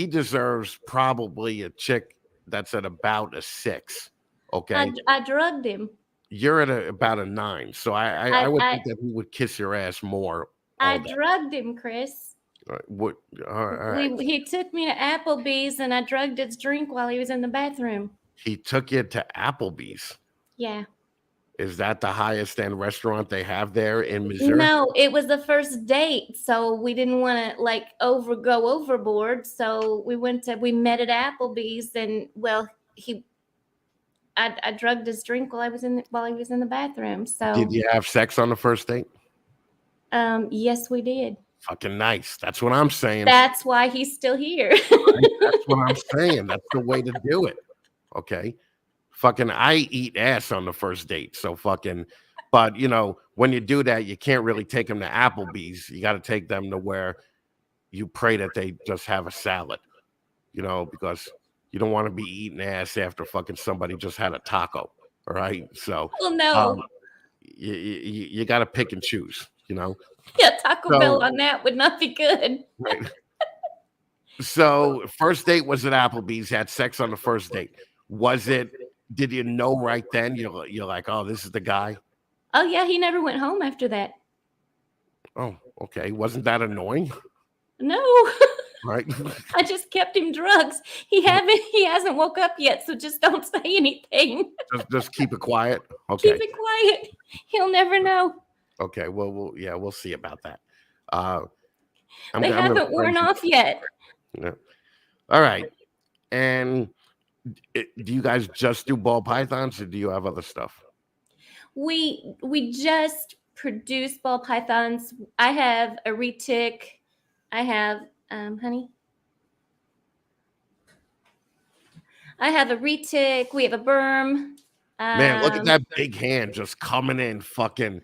deserves probably a chick that's at about a 6. Okay, I drugged him. You're at about a 9, so I would think that he would kiss your ass more. I drugged him, Chris. What? All right. He took me to Applebee's and I drugged his drink while he was in the bathroom. He took you to Applebee's. Yeah. Is that the highest end restaurant they have there in Missouri? No, it was the first date, so we didn't want to go overboard. So we met at Applebee's, and I drugged his drink while he was in the bathroom. So did you have sex on the first date? Yes, we did. Fucking nice. That's what I'm saying. That's why he's still here. That's what I'm saying. That's the way to do it. Okay. Fucking, I eat ass on the first date. So fucking, but when you do that, you can't really take them to Applebee's. You got to take them to where you pray that they just have a salad, because you don't want to be eating ass after fucking somebody just had a taco. All right. So, well, no, you got to pick and choose, Yeah, Taco Bell on that would not be good. Right. So, first date was at Applebee's. Had sex on the first date. Did you know right then? You're like, oh, this is the guy? Oh, yeah, he never went home after that. Oh, okay. Wasn't that annoying? No. Right. I just kept him drugs. He hasn't woke up yet, so just don't say anything. Just keep it quiet. Okay. Keep it quiet. He'll never know. Okay. Well, we'll see about that. They haven't worn off yet. Yeah. All right. And do you guys just do ball pythons, or do you have other stuff? We just produce ball pythons. I have a retic. I have honey. I have a retic. We have a berm. Man, look at that big hand just coming in, fucking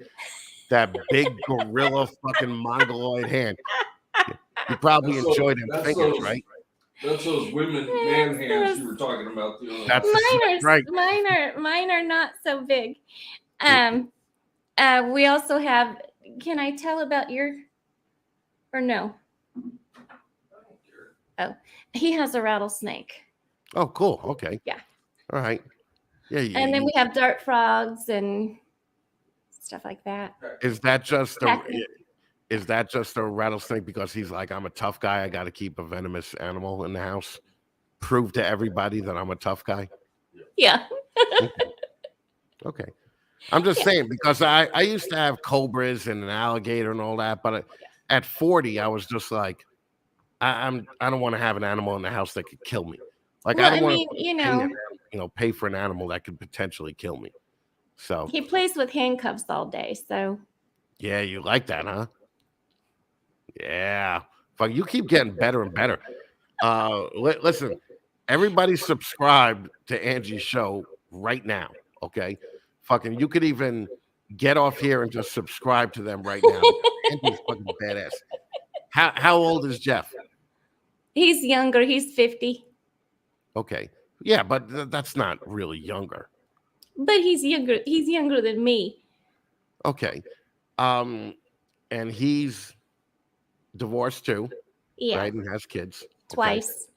that big gorilla fucking mongoloid hand. You probably enjoyed them fingers, right? That's those man hands you were talking about. That's right. Mine are not so big. We also have. Can I tell about your? Or no? Oh, he has a rattlesnake. Oh, cool. Okay. Yeah. All right. Yeah. And then we have dart frogs and stuff like that. Is that just a Happy. is that just a rattlesnake because he's like, I'm a tough guy, I got to keep a venomous animal in the house? Prove to everybody that I'm a tough guy? Yeah. Okay. I'm just Yeah. saying because I used to have cobras and an alligator and all that, but at 40, I was just like, I don't want to have an animal in the house that could kill me. Like I Well, don't I want mean, to pay for an animal that could potentially kill me. So he plays with handcuffs all day, so yeah, you like that, huh? Yeah. Fuck, you keep getting better and better. Listen, everybody subscribe to Angie's show right now. Okay. Fucking, you could even get off here and just subscribe to them right now. Angie's fucking badass. How old is Jeff? he's younger. He's 50, Okay. Yeah, but that's not really younger. but he's younger. He's younger than me. Okay. And he's divorced too, Yeah, right? And has kids. Okay. twice.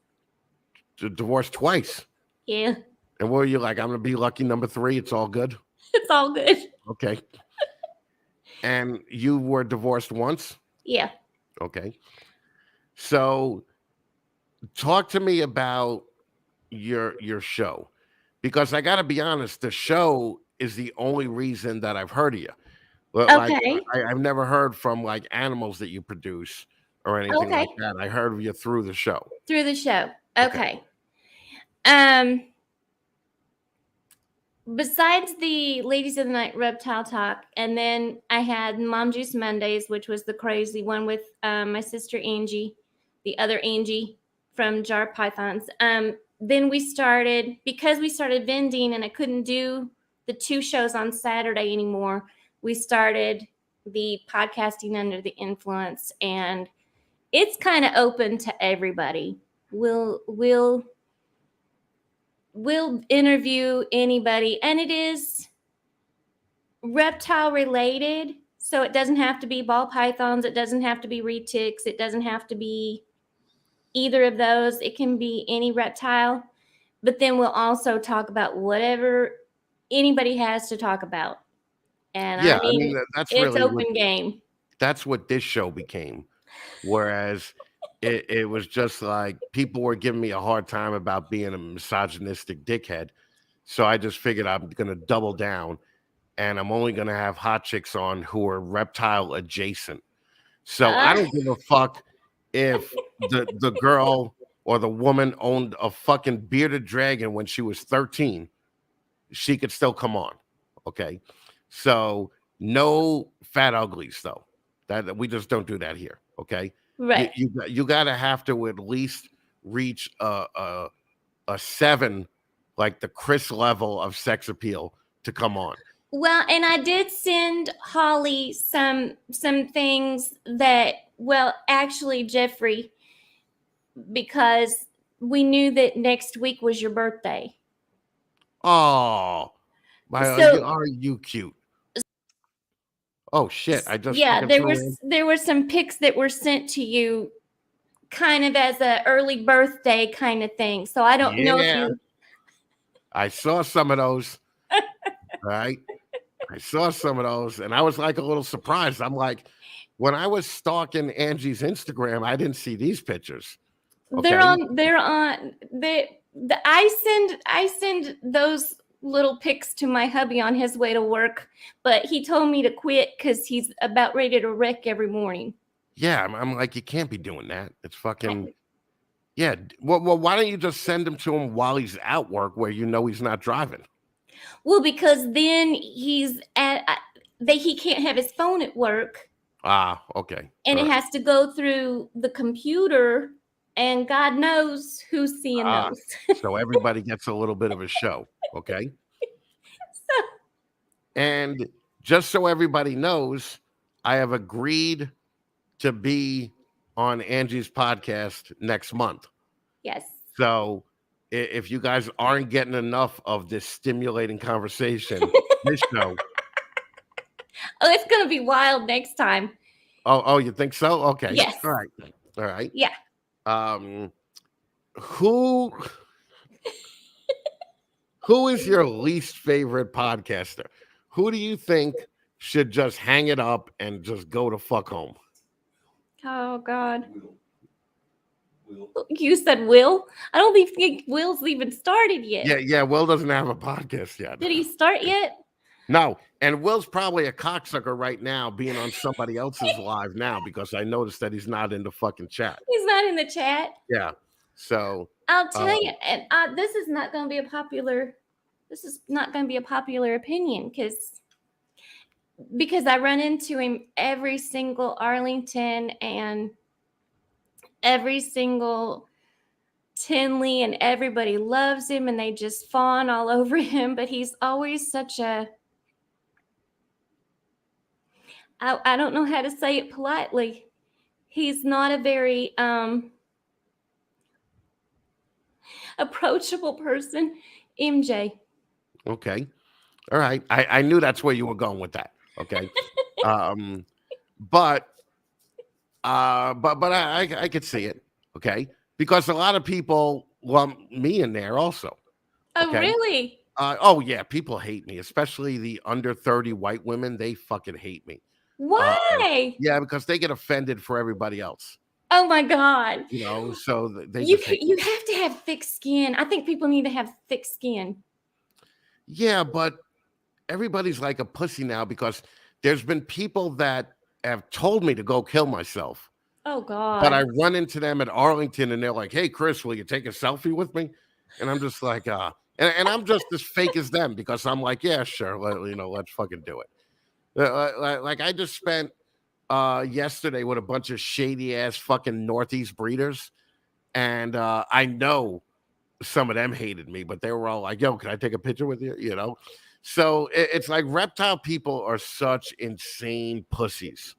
Divorced twice. Yeah, And what are you like? I'm gonna be lucky number 3. It's all good. it's all good. Okay. And you were divorced once? Yeah. Okay. So talk to me about your show. Because I gotta be honest, the show is the only reason that I've heard of you. Like Okay. I've never heard from like animals that you produce or anything Okay. like that. I heard of you through the show. Through the show. Okay. Okay. Um. Besides the Ladies of the Night Reptile Talk, and then I had Mom Juice Mondays, which was the crazy one with my sister Angie, the other Angie from Jar Pythons. Then we started, because we started vending and I couldn't do the 2 shows on Saturday anymore, we started the podcasting under the influence, and it's kind of open to everybody. We'll interview anybody, and it is reptile related, so it doesn't have to be ball pythons, it doesn't have to be retics, it doesn't have to be either of those. It can be any reptile, but then we'll also talk about whatever anybody has to talk about. And Yeah, I mean, that's it's really open game. that's what this show became. Whereas it was just like people were giving me a hard time about being a misogynistic dickhead. So I just figured I'm going to double down and I'm only going to have hot chicks on who are reptile adjacent. So I don't give a fuck if the girl or the woman owned a fucking bearded dragon when she was 13. She could still come on. Okay. So no fat uglies though. That we just don't do that here. Okay. Right. You gotta have to at least reach a 7, like the Chris level of sex appeal to come on. Well, and I did send Holly some things that, well, actually Jeffrey, because we knew that next week was your birthday. Oh, are you cute? Oh shit! I just there were some pics that were sent to you, kind of as a early birthday kind of thing. So I don't know if you. I saw some of those. Right, I saw some of those, and I was like a little surprised. I'm like, when I was stalking Angie's Instagram, I didn't see these pictures. Okay? I send those little pics to my hubby on his way to work, but he told me to quit because he's about ready to wreck every morning. Yeah, I'm like, you can't be doing that. It's fucking yeah. Well, why don't you just send him to him while he's at work where you know he's not driving? Well, because then he can't have his phone at work. Ah, okay. And it has to go through the computer, and God knows who's seeing those. So everybody gets a little bit of a show, okay? And just so everybody knows, I have agreed to be on Angie's podcast next month. Yes. So if you guys aren't getting enough of this stimulating conversation, this show. Oh, it's going to be wild next time. Oh, you think so? Okay. Yes. All right. Yeah. Who is your least favorite podcaster? Who do you think should just hang it up and just go to fuck home. Oh God. Will. You said Will? I don't even think Will's even started yet. Yeah. Will doesn't have a podcast yet. Did he start yet? No, and Will's probably a cocksucker right now, being on somebody else's live now because I noticed that he's not in the fucking chat. He's not in the chat. Yeah, so I'll tell you, and this is not going to be a popular. This is not going to be a popular opinion because I run into him every single Arlington and every single Tinley, and everybody loves him and they just fawn all over him. But he's always such a. I don't know how to say it politely. He's not a very approachable person. MJ. okay, all right. I knew that's where you were going with that. Okay, but I could see it. Okay, because a lot of people lump me in there also. Oh, Okay? really? Oh yeah, people hate me, especially the under 30 white women. They fucking hate me. Why? Yeah, because they get offended for everybody else. Oh my God. So they You just hate me. you have to have thick skin. I think people need to have thick skin. Yeah, but everybody's like a pussy now because there's been people that have told me to go kill myself. Oh God. But I run into them at Arlington and they're like, "Hey, Chris, will you take a selfie with me?" And I'm just like, and I'm just as fake as them because I'm like, "Yeah, sure, let's fucking do it." Like I just spent yesterday with a bunch of shady ass fucking Northeast breeders, and I know some of them hated me, but they were all like, "Yo, can I take a picture with you?" So it's like reptile people are such insane pussies.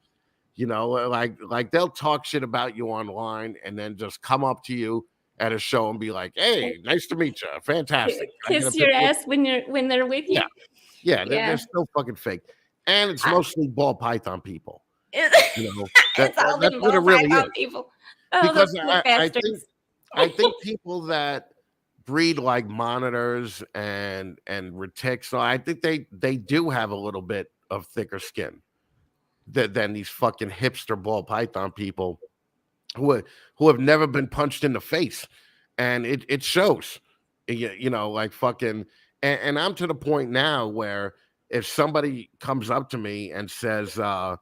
Like they'll talk shit about you online and then just come up to you at a show and be like, "Hey, nice to meet you. Fantastic. Can I get a Kiss your picture?" ass when they're with you. Yeah, they're still fucking fake. And it's mostly ball python people. It's all That's them what it ball really python is. people. Oh, Because those poor bastards. I think people that breed like monitors and retics, so I think they do have a little bit of thicker skin than these fucking hipster ball python people who have never been punched in the face, and it shows. Like fucking, and I'm to the point now where if somebody comes up to me and says, yeah,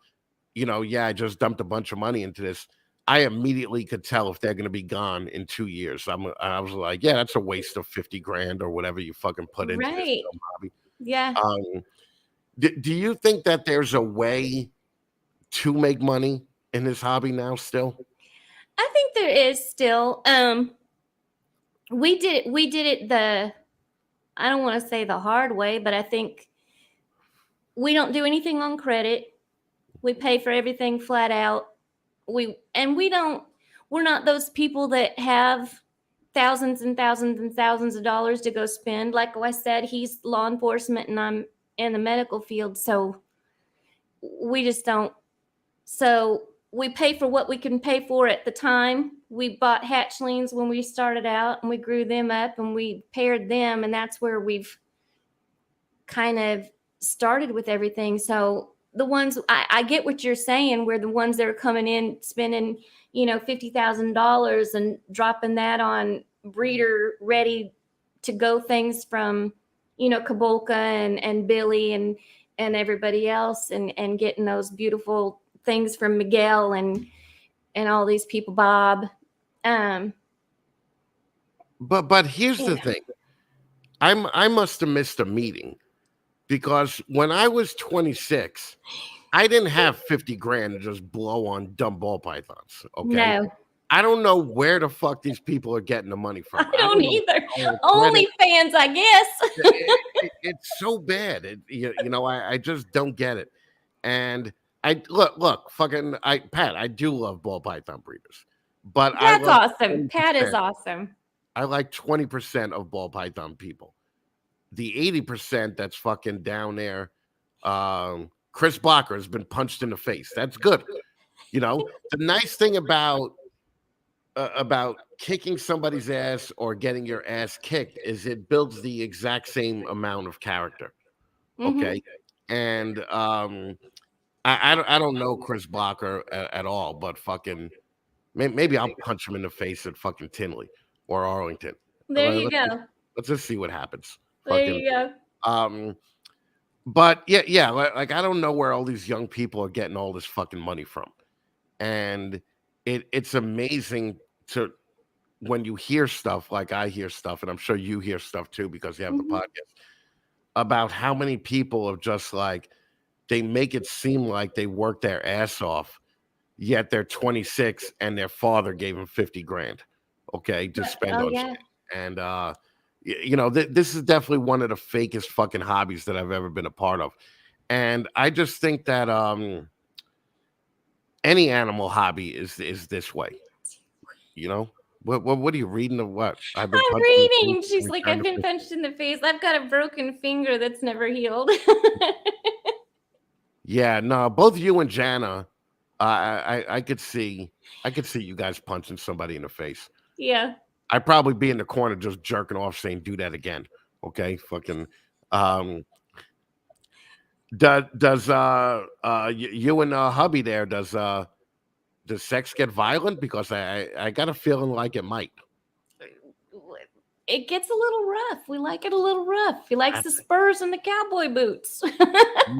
I just dumped a bunch of money into this, I immediately could tell if they're going to be gone in 2 years. I was like, yeah, that's a waste of 50 grand or whatever you fucking put into this Right. dumb hobby. Yeah. Do you think that there's a way to make money in this hobby now still? I think there is still. We did it I don't want to say the hard way, but I think we don't do anything on credit. We pay for everything flat out. We're not those people that have thousands and thousands and thousands of dollars to go spend. Like I said, he's law enforcement and I'm in the medical field, so we just don't. So we pay for what we can pay for at the time. We bought hatchlings when we started out and we grew them up and we paired them, and that's where we've kind of started with everything. So the ones I get what you're saying, where the ones that are coming in spending, $50,000 and dropping that on breeder ready to go things from, Kabolka and Billy and everybody else and getting those beautiful things from Miguel and all these people, Bob. But here's the thing. I must have missed a meeting because when I was 26, I didn't have 50 grand to just blow on dumb ball pythons. Okay. No, I don't know where the fuck these people are getting the money from. I don't either. know. Only fans, I guess. It's so bad. I just don't get it. And I look, fucking Pat, I do love ball python breeders. But That's I love awesome. Pat is awesome. I like 20% of ball python people. The 80% that's fucking down there, Chris Blocker has been punched in the face. That's good. The nice thing about kicking somebody's ass or getting your ass kicked is it builds the exact same amount of character. Okay. And I don't know Chris Blocker at all, but fucking maybe I'll punch him in the face at fucking Tinley or Arlington. There you Let's go. let's just see what happens. There Fucking you go. but yeah, like I don't know where all these young people are getting all this fucking money from. And it's amazing to when you hear stuff like I hear stuff, and I'm sure you hear stuff too because you have the Mhm. podcast about how many people are just like they make it seem like they work their ass off, yet they're 26 and their father gave them 50 grand, okay, to spend Oh on yeah. shit. And this is definitely one of the fakest fucking hobbies that I've ever been a part of. And I just think that any animal hobby is this way, you know. What are you reading of what? I've been I'm punched in the face reading. She's every like, time I've to been push- punched in the face. I've got a broken finger that's never healed. Yeah, no, both you and Jana, I could see you guys punching somebody in the face. Yeah. I'd probably be in the corner just jerking off saying, do that again. Okay. Fucking does you and hubby there, does sex get violent? Because I got a feeling like it might. It gets a little rough. We like it a little rough. He likes the That's- spurs and the cowboy boots.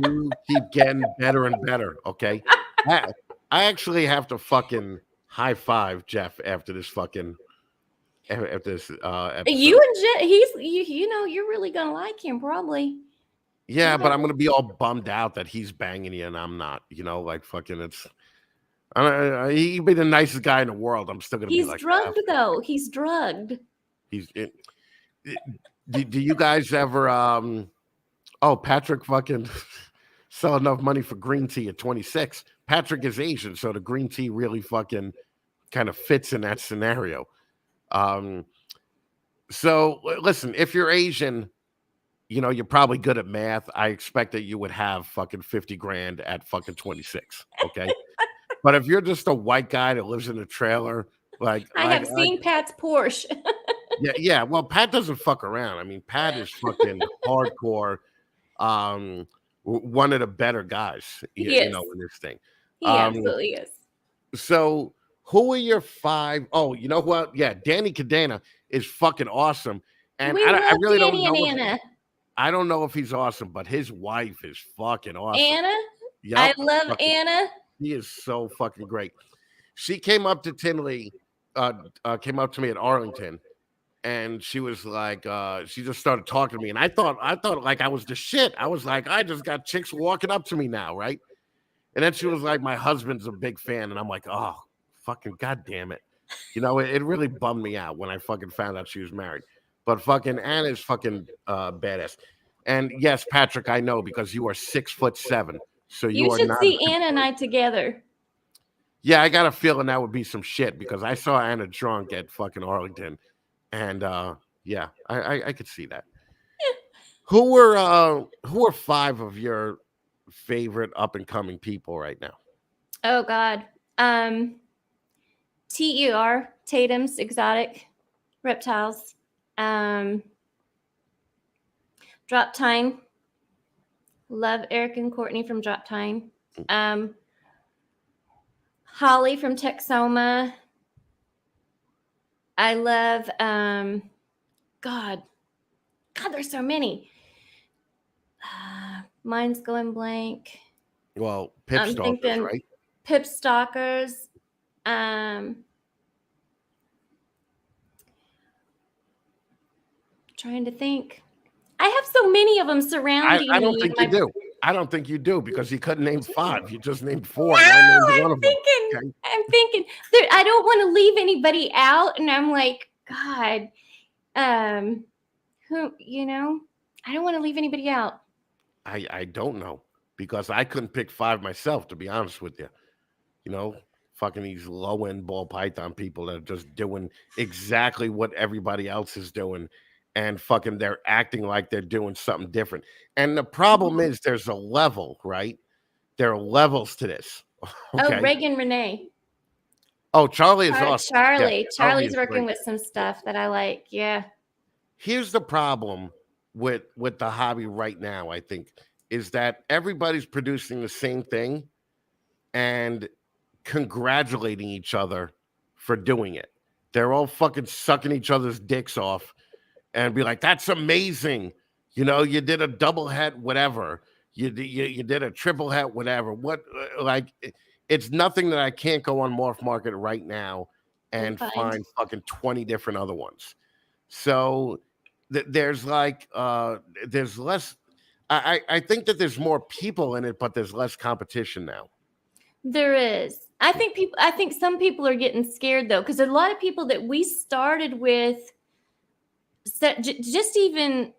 You keep getting better and better. Okay. I, I actually have to fucking high five Jeff after this fucking after this episode. You and Jet, you know, you're really gonna like him probably. Yeah, but I'm gonna be all bummed out that he's banging you and I'm not. You know, like fucking. He'd be the nicest guy in the world. I'm still gonna be He's like, drugged though. He's drugged. he's. Do you guys ever? Oh, Patrick fucking sell enough money for green tea at 26. Patrick is Asian, so the green tea really fucking kind of fits in that scenario. Um, so listen, if you're Asian, you know, you're probably good at math. I expect that you would have fucking 50 grand at fucking 26. Okay. But if you're just a white guy that lives in a trailer, I have seen Pat's Porsche. yeah. Well, Pat doesn't fuck around. I mean, Pat is fucking hardcore. One of the better guys, you know, in this thing. He Um, absolutely is. so who are your five? Oh, you know what? Yeah, Danny Cadena is fucking awesome. And We I love really Danny don't know. and Anna. I don't know if he's awesome, but his wife is fucking awesome. Anna? Yep, I love Anna. He is so fucking great. She came up to Tinley, came up to me at Arlington, and she was like, she just started talking to me, and I thought like I was the shit. I was like, I just got chicks walking up to me now, right? And then she was like, my husband's a big fan, and I'm like, oh, fucking goddamn it, you know, it really bummed me out when I fucking found out she was married. But fucking Anna's fucking badass. And yes, Patrick, I know because you are 6'7", so you are should not. see Anna and I together. Yeah, I got a feeling that would be some shit because I saw Anna drunk at fucking Arlington, and yeah, I could see that. Who are five of your favorite up and coming people right now? Oh God. TER, Tatum's Exotic Reptiles. Drop Time. Love Eric and Courtney from Drop Time. Holly from Texoma. I love God, there's so many. Mine's going blank. Well, Pip I'm Stalkers, thinking right? Pip Stalkers. Trying to think. I have so many of them surrounding I don't me. think you do. I don't think you do because you couldn't name five. You just named four. No, And I named one I'm of them. thinking. Okay? I'm thinking. I don't want to leave anybody out, and I'm like, God, who, you know, I don't want to leave anybody out. I don't know because I couldn't pick five myself, to be honest with you. You know, fucking these low end ball python people that are just doing exactly what everybody else is doing, and fucking they're acting like they're doing something different. And the problem is there's a level, right? There are levels to this. Okay. Oh, Reagan Renee. Oh, Charlie is awesome. Charlie. Yeah, Charlie's is working great. with some stuff that I like. Yeah. Here's the problem with the hobby right now, I think, is that everybody's producing the same thing and congratulating each other for doing it. They're all fucking sucking each other's dicks off and be like, "That's amazing." You did a double het, whatever. You did a triple het, whatever. It's nothing that I can't go on Morph Market right now and find fucking 20 different other ones. So there's there's less. I think that there's more people in it, but there's less competition now. There is. I think some people are getting scared though, because a lot of people that we started with, just even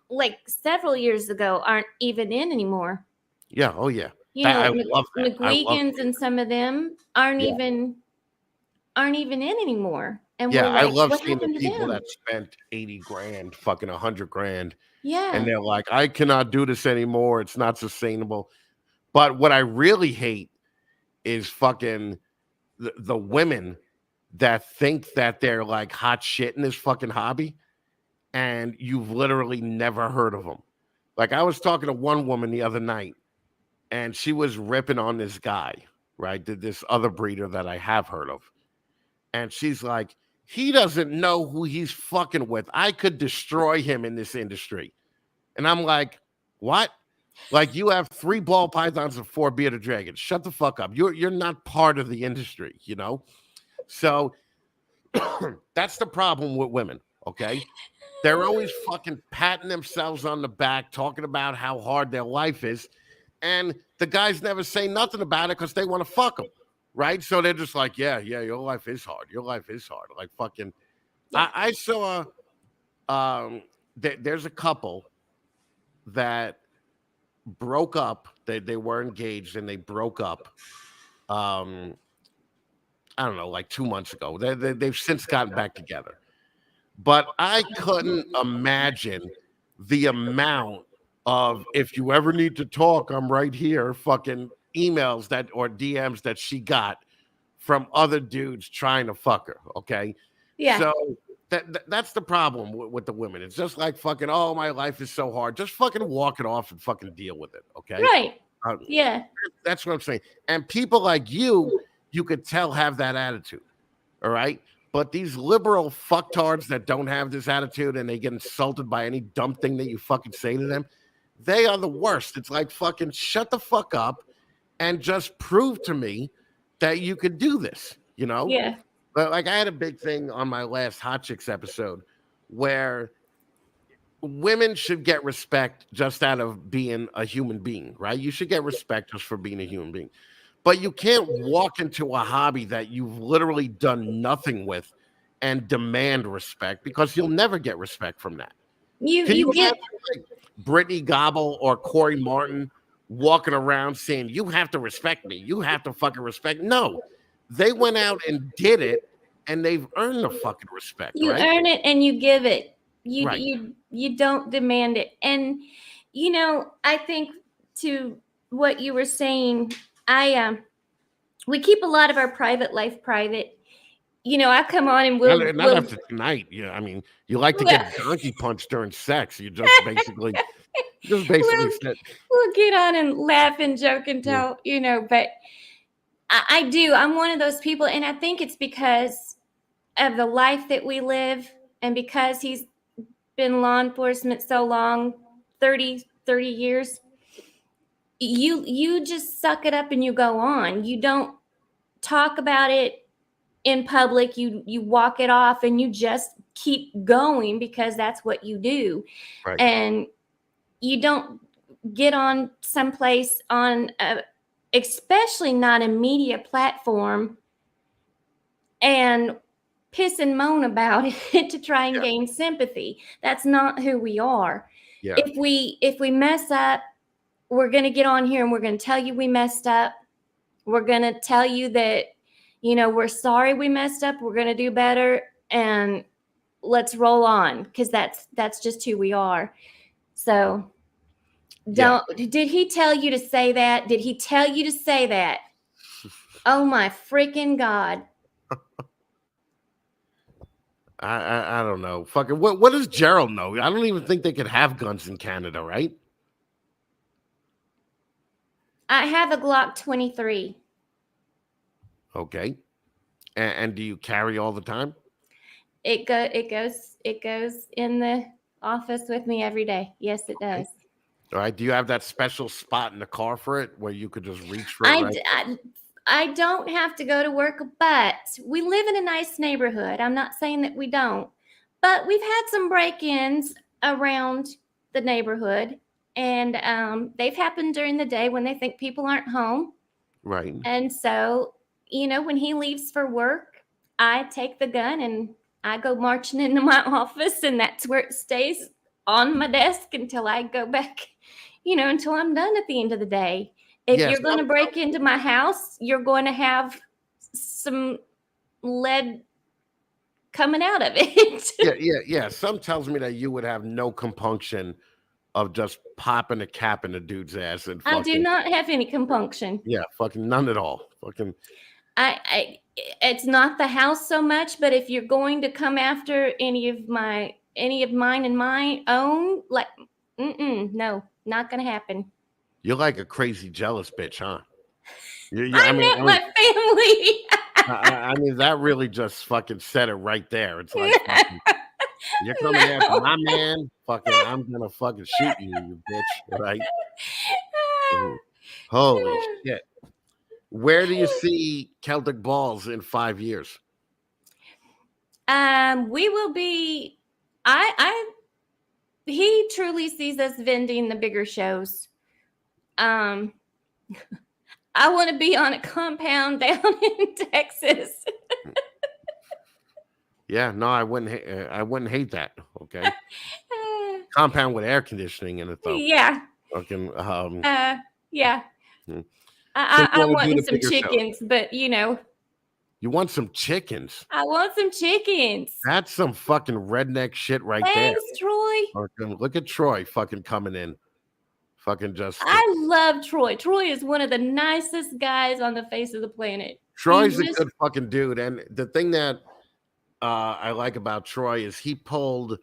like several years ago, aren't even in anymore. Yeah. Oh yeah. I love that. McGuigan's and some of them aren't even in anymore. And yeah, we're like, I love what seeing the happened to people them? that spent 80 grand, fucking 100 grand, Yeah. and they're like, I cannot do this anymore. It's not sustainable. But what I really hate is fucking the women that think that they're like hot shit in this fucking hobby, and you've literally never heard of them. Like, I was talking to one woman the other night, and she was ripping on this guy, right? This other breeder that I have heard of. And she's like, he doesn't know who he's fucking with. I could destroy him in this industry. And I'm like, what? Like, you have 3 ball pythons and 4 bearded dragons. Shut the fuck up. You're not part of the industry, So that's the problem with women, okay? They're always fucking patting themselves on the back, talking about how hard their life is. And the guys never say nothing about it because they want to fuck them, right? So they're just like, yeah, your life is hard. Your life is hard. Like, fucking, yeah. I saw, there's a couple that broke up. They were engaged and they broke up. I don't know, like 2 months ago. They've since gotten back together. But I couldn't imagine the amount of, if you ever need to talk, I'm right here, fucking emails or DMs that she got from other dudes trying to fuck her. Okay. Yeah. So that's the problem with the women. It's just like fucking, oh, my life is so hard. Just fucking walk it off and fucking deal with it. Okay. Right. Yeah. That's what I'm saying. And people like you could tell have that attitude. All right. But these liberal fucktards that don't have this attitude and they get insulted by any dumb thing that you fucking say to them, they are the worst. It's like, fucking shut the fuck up and just prove to me that you could do this, Yeah. But like, I had a big thing on my last Hot Chicks episode where women should get respect just out of being a human being, right? You should get respect just for being a human being. But you can't walk into a hobby that you've literally done nothing with and demand respect, because you'll never get respect from that. Can you get like Brittany Gobble or Corey Martin walking around saying, you have to respect me, you have to fucking respect? No, they went out and did it, and they've earned the fucking respect. You right? earn it and you give it. Right. You don't demand it. And I think to what you were saying, we keep a lot of our private life private. I come on and not after tonight. Yeah, I mean, you like to get donkey punched during sex. You just basically said, we'll get on and laugh and joke and tell, but I do. I'm one of those people, and I think it's because of the life that we live, and because he's been law enforcement so long, 30 years. You just suck it up and you go on. You don't talk about it in public. You walk it off and you just keep going because that's what you do. Right. And you don't get on someplace on especially not a media platform and piss and moan about it to try and gain sympathy. That's not who we are. Yeah. If we mess up, we're going to get on here and we're going to tell you we messed up. We're going to tell you that, we're sorry we messed up. We're going to do better, and let's roll on, because that's just who we are. So did he tell you to say that? Did he tell you to say that? Oh my freaking God. I don't know. Fucking what does Gerald know? I don't even think they could have guns in Canada, right? I have a Glock 23. Okay. And do you carry all the time? It goes in the office with me every day. Yes, it Okay. does. All right. Do you have that special spot in the car for it where you could just reach for it I, right? d- I I don't have to go to work, but we live in a nice neighborhood. I'm not saying that we don't, but we've had some break-ins around the neighborhood, and they've happened during the day when they think people aren't home. Right. And so, when he leaves for work, I take the gun and I go marching into my office, and that's where it stays on my desk until I go back, until I'm done at the end of the day. If Yes. you're going to break into my house, you're going to have some lead coming out of it. Yeah. Some tells me that you would have no compunction of just popping a cap in a dude's ass and I do fucking not have any compunction. fucking none at all. Fucking It's not the house so much, but if you're going to come after any of mine and my own, like, no, not gonna happen. you're like a crazy jealous bitch, huh? I mean, I met my I mean, that really just fucking said it right there. It's like, fucking, family. you're coming after No. my man. Fucking, I'm gonna fucking shoot you, you bitch. Right? Mhm. Holy shit. Where do you see Celtic Balls in 5 years? We will be. I. He truly sees us vending the bigger shows. Um, I want to be on a compound down in Texas. Yeah, no, I wouldn't hate that. Okay, compound with air conditioning in it though. Yeah. Fucking, Yeah. hmm. So you I'm want to do wanting the some bigger shows? chickens, but You want some chickens? I want some chickens. That's some fucking redneck shit right there. Thanks, Troy. Fucking look at Troy fucking coming in. Fucking just I love Troy. Troy is one of the nicest guys on the face of the planet. Troy's a good fucking dude. And the thing that I like about Troy is he pulled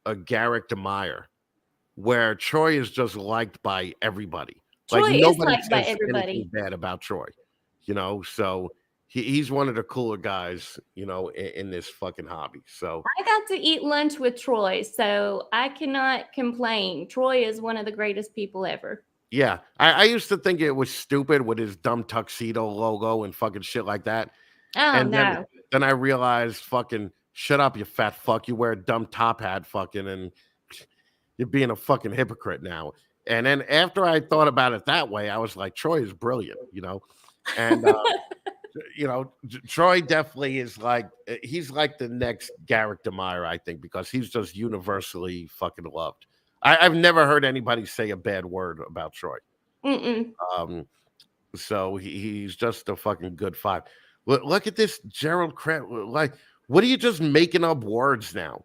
a Garrick DeMeyer, where Troy is just liked by everybody. Like Troy is nobody liked by says anything everybody. bad about Troy, So he's one of the cooler guys, in this fucking hobby. So I got to eat lunch with Troy, so I cannot complain. Troy is one of the greatest people ever. yeah, I used to think it was stupid with his dumb tuxedo logo and fucking shit like that. Oh, And no. then I realized, fucking, shut up, you fat fuck. You wear a dumb top hat, fucking, and you're being a fucking hypocrite now. And then after I thought about it that way, I was like, Troy is brilliant, And Troy definitely is like he's like the next Garrick DeMeyer, I think, because he's just universally fucking loved. I've never heard anybody say a bad word about Troy. Mm-mm. So he's just a fucking good five. Look at this Gerald Crab. Like, what are you just making up words now?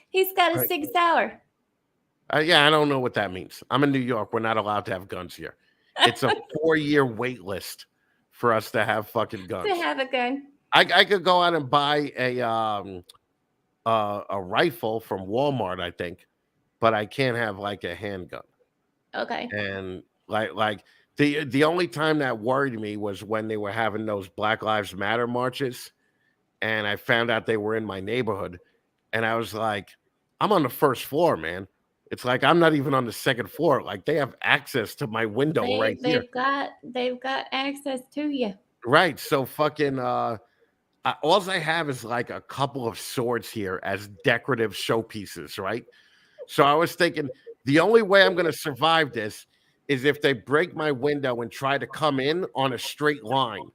He's got a Right. 6-hour. Yeah, I don't know what that means. I'm in New York. We're not allowed to have guns here. It's a 4-year wait list for us to have fucking guns. To have a gun. I could go out and buy a rifle from Walmart, I think, but I can't have like a handgun. Okay. And like the only time that worried me was when they were having those Black Lives Matter marches, and I found out they were in my neighborhood, and I was like, I'm on the first floor, man. It's like I'm not even on the second floor. Like they have access to my window right here. They've got access to you. Right. So fucking all I have is like a couple of swords here as decorative showpieces, right? So I was thinking the only way I'm going to survive this is if they break my window and try to come in on a straight line.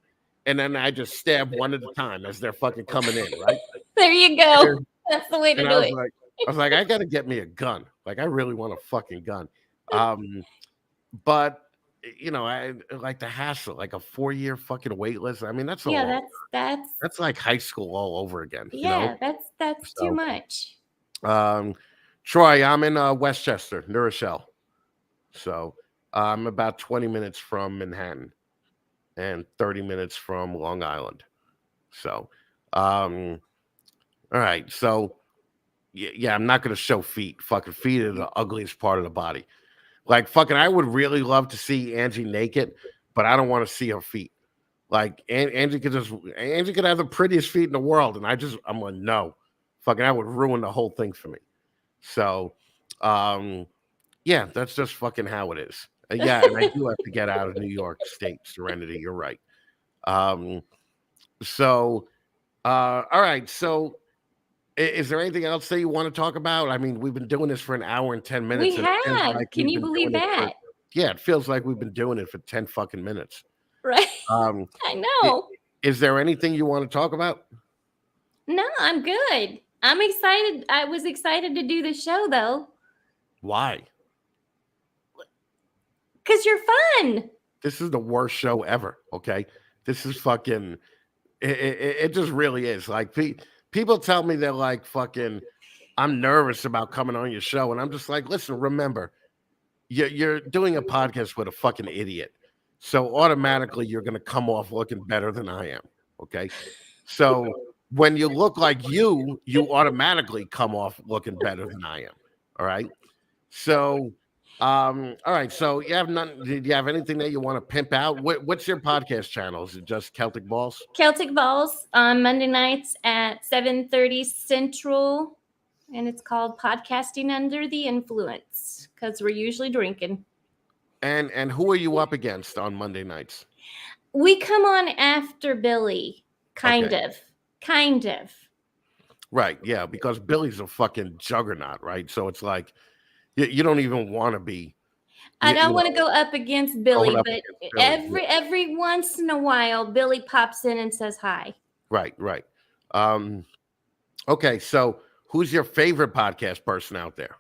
And then I just stab one at a time as they're fucking coming in, right? There you go. That's the way to And do it. I was like, I got to get me a gun. Like, I really want a fucking gun. But I like the hassle, like a 4-year fucking wait list. I mean, that's a long, that's like high school all over again. Yeah, that's too So, much. Troy, I'm in Westchester, New Rochelle. So I'm about 20 minutes from Manhattan and 30 minutes from Long Island. So, all right. So, yeah, I'm not going to show feet. Fucking feet are the ugliest part of the body. Like fucking, I would really love to see Angie naked, but I don't want to see her feet. Like Angie could have the prettiest feet in the world, and I'm like, no, fucking, that would ruin the whole thing for me. So, yeah, that's just fucking how it is. Yeah, and I do have to get out of New York State, Serenity. You're right. Um, so, all right. So, is there anything else that you want to talk about? I mean, we've been doing this for an hour and 10 minutes. We And it feels have. like Can we've you been believe doing it that? yeah, it feels like we've been doing it for 10 fucking minutes. Right. Um, I know. is there anything you want to talk about? No, I'm good. I'm excited. I was excited to do the show though. Why? Because you're fun. This is the worst show ever. Okay. This is fucking, it just really is. Like, people tell me they're like, fucking, I'm nervous about coming on your show. And I'm just like, listen, remember, you're doing a podcast with a fucking idiot. So automatically you're going to come off looking better than I am. Okay. So when you look like you automatically come off looking better than I am. All right. So, all right. So you have none. Did you have anything that you want to pimp out? What's your podcast channel? Is it just Celtic Balls? Celtic Balls on Monday nights at 7:30 Central. And it's called Podcasting Under the Influence because we're usually drinking. And who are you up against on Monday nights? We come on after Billy. Kind Okay. of. Right. Yeah. Because Billy's a fucking juggernaut. Right. So it's like, you don't even want to be. I don't want to go up against Billy, up but against Billy, every once in a while, Billy pops in and says hi. Right. Okay. So who's your favorite podcast person out there?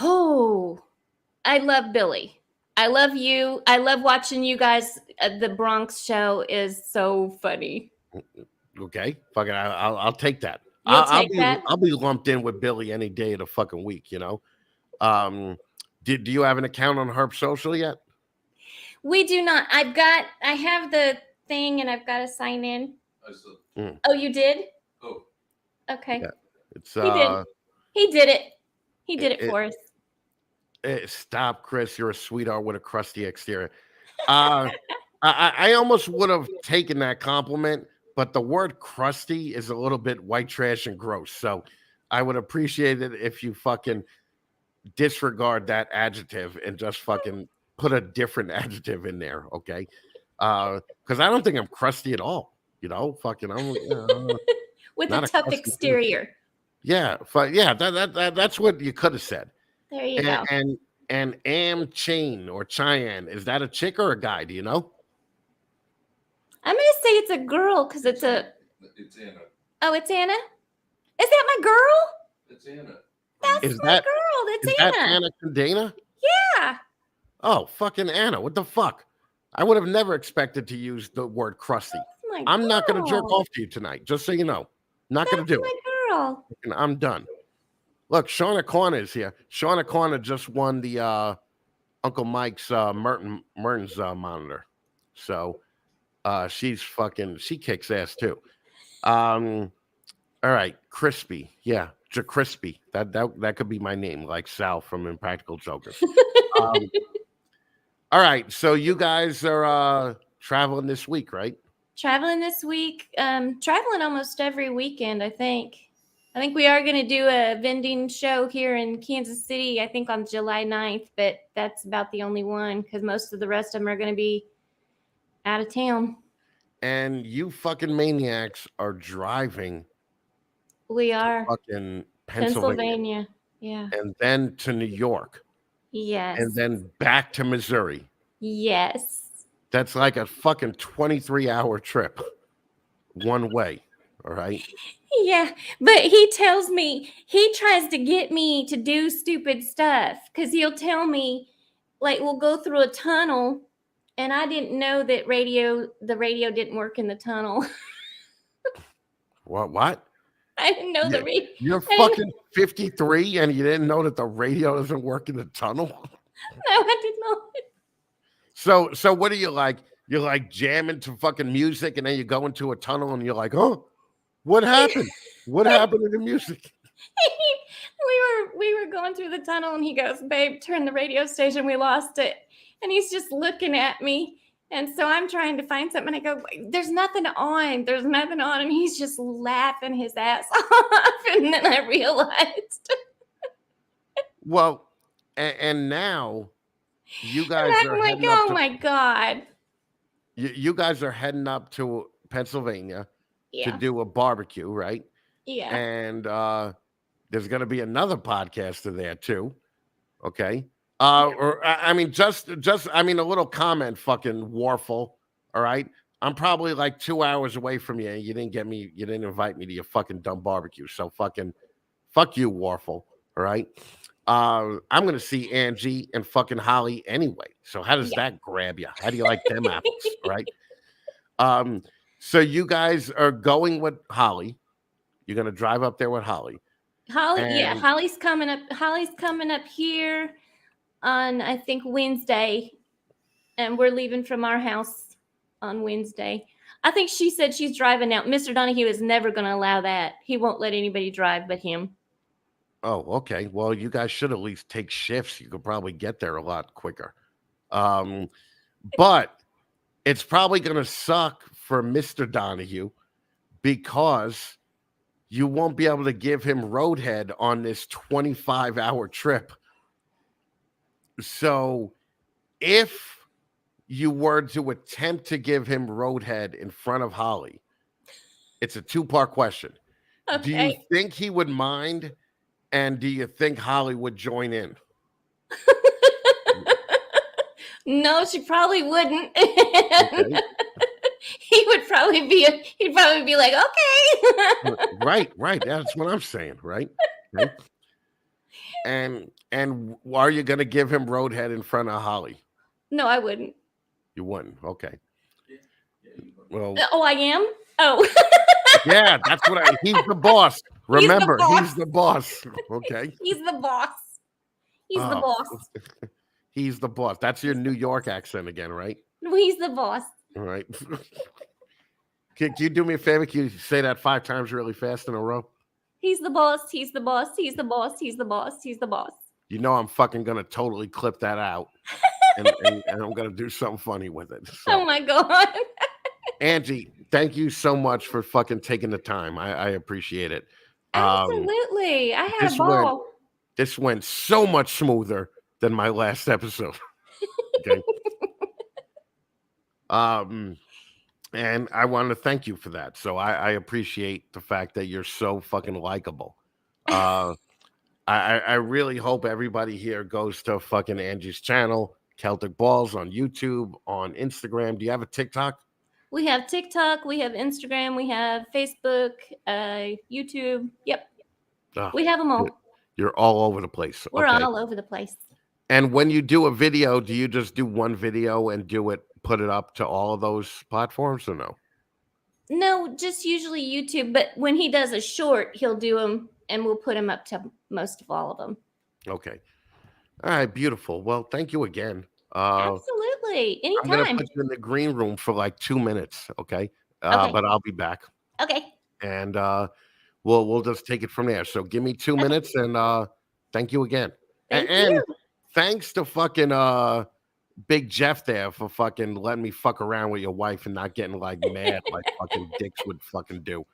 Oh, I love Billy. I love you. I love watching you guys. The Bronx show is so funny. Okay. Fucking, I'll take that. You'll take that? I'll be lumped in with Billy any day of the fucking week, you know? Do you have an account on Herb Social yet? We do not. I have the thing and I've got to sign in. I said, Oh, you did? oh, Okay. Yeah. It's He did it. He did it for us. Stop, Chris. You're a sweetheart with a crusty exterior. I almost would have taken that compliment, but the word crusty is a little bit white trash and gross. So I would appreciate it if you fucking disregard that adjective and just fucking put a different adjective in there. Okay. Because I don't think I'm crusty at all. You know, fucking, I'm with not a a tough crusty exterior. yeah. That's what you could have said. There you go. And Am Chain or Cheyenne, is that a chick or a guy? Do you know? I'm gonna say it's a girl because it's Anna. Oh, it's Anna. Is that my girl? It's Anna. That's my girl. That's is Anna. That Anna Condana? Yeah. Oh, fucking Anna! What the fuck? I would have never expected to use the word crusty. I'm not gonna jerk off to you tonight, just so you know. Not gonna do it. My girl. And I'm done. Look, Shauna Corner is here. Shauna Corner just won the Uncle Mike's Mertens monitor. So she kicks ass too. All right, Crispy. Yeah, Crispy. That could be my name, like Sal from Impractical Jokers. All right, so you guys are traveling this week, right? Traveling this week. Traveling almost every weekend, I think. I think we are going to do a vending show here in Kansas City, I think on July 9th, but that's about the only one because most of the rest of them are going to be out of town. And you fucking maniacs are driving. We are. Fucking Pennsylvania. Yeah. And then to New York. Yes. And then back to Missouri. Yes. That's like a fucking 23-hour trip one way. All right. Yeah, but he tells me, he tries to get me to do stupid stuff because he'll tell me, like, we'll go through a tunnel and I didn't know that the radio didn't work in the tunnel. What? I didn't know the radio. You're fucking 53 and you didn't know that the radio doesn't work in the tunnel? No, I didn't know it. So what are you like? You're like jamming to fucking music and then you go into a tunnel and you're like, oh, what happened? What happened to the music? we we were going through the tunnel, and he goes, "Babe, turn the radio station. We lost it." And he's just looking at me. And so I'm trying to find something. And I go, "There's nothing on. There's nothing on." And he's just laughing his ass off. And then I realized. Well, and now you guys And are I'm like, heading up "Oh to my God." you guys are heading up to Pennsylvania to Yeah. do a barbecue, right? Yeah. And there's going to be another podcaster there too. Okay. Or I mean, just I mean, a little comment, fucking Warful. All right. I'm probably like 2 hours away from you. And you didn't invite me to your fucking dumb barbecue. So fuck you, Warful. All right. I'm gonna see Angie and fucking Holly anyway. So how does Yeah. that grab you? How do you like them apples? All right. So you guys are going with Holly. You're gonna drive up there with Holly. Yeah, And Holly's coming up. Holly's coming up here on, I think, Wednesday, and we're leaving from our house on Wednesday. I think she said she's driving out. Mr. Donahue is never going to allow that. He won't let anybody drive but him. oh, okay. Well, you guys should at least take shifts. You could probably get there a lot quicker. But it's probably gonna suck for Mr. Donahue because you won't be able to give him roadhead on this 25-hour trip. So if you were to attempt to give him roadhead in front of Holly, it's a two-part question. Do you Okay. think he would mind? And do you think Holly would join in? No, she probably wouldn't. Okay. He'd probably be like, "Okay." Right. That's what I'm saying, right? Okay. And are you gonna give him roadhead in front of Holly? No, I wouldn't. You wouldn't. Okay. Well, Oh, I am? Oh. yeah, that's what he's the boss. Remember, he's the boss. Okay. He's the boss. He's the Oh. boss. He's the boss. That's your New York accent again, right? No, he's the boss. All right. Can you do me a favor? Can you say that 5 times really fast in a row? He's the boss. He's the boss. He's the boss. He's the boss. He's the boss. You know I'm fucking gonna totally clip that out, and I'm gonna do something funny with it. So, Oh my God. Angie, thank you so much for fucking taking the time. I appreciate it. Absolutely. I had a this ball. This went so much smoother than my last episode. Okay. And I want to thank you for that. So I appreciate the fact that you're so fucking likable. I really hope everybody here goes to fucking Angie's channel, Celtic Balls, on YouTube, on Instagram. Do you have a TikTok? We have TikTok. We have Instagram. We have Facebook, YouTube. Yep. Oh, We have them all. You're all over the place. We're Okay. all over the place. And when you do a video, do you just do one video and put it up to all of those platforms or no? No, just usually YouTube. But when he does a short, he'll do them, and we'll put them up to most of all of them. Okay. All right. Beautiful. Well, thank you again. Absolutely. I'm gonna Anytime. put you in the green room for like 2 minutes. Okay. Okay. But I'll be back, Okay. and we'll just take it from there. So give me 2 minutes, and thank you again. Thank And you. thanks to fucking Big Jeff there for fucking letting me fuck around with your wife and not getting like mad like fucking dicks would fucking do.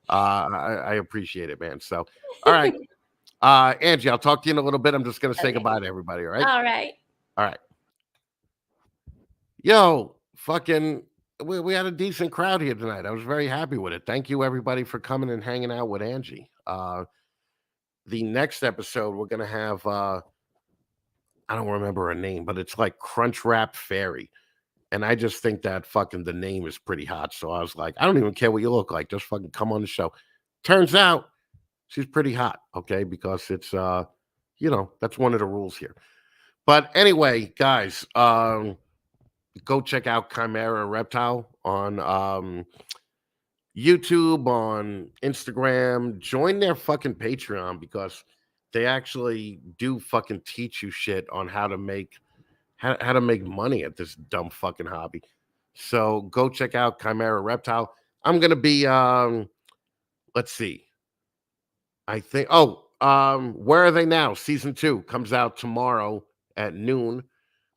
I appreciate it, man. So all right. Angie, I'll talk to you in a little bit. I'm just gonna say Okay. goodbye to everybody, all right? All right. All right. Yo, fucking we had a decent crowd here tonight. I was very happy with it. Thank you everybody for coming and hanging out with Angie. The next episode we're gonna have I don't remember her name, but it's like Crunch Wrap Fairy. And I just think that fucking the name is pretty hot. So I was like, I don't even care what you look like. Just fucking come on the show. Turns out she's pretty hot, okay? Because it's that's one of the rules here. But anyway, guys, go check out Chimera Reptile on YouTube, on Instagram. Join their fucking Patreon because they actually do fucking teach you shit on how to make money at this dumb fucking hobby. So go check out Chimera Reptile. I'm gonna be let's see. I think Where Are They Now? Season 2 comes out tomorrow at noon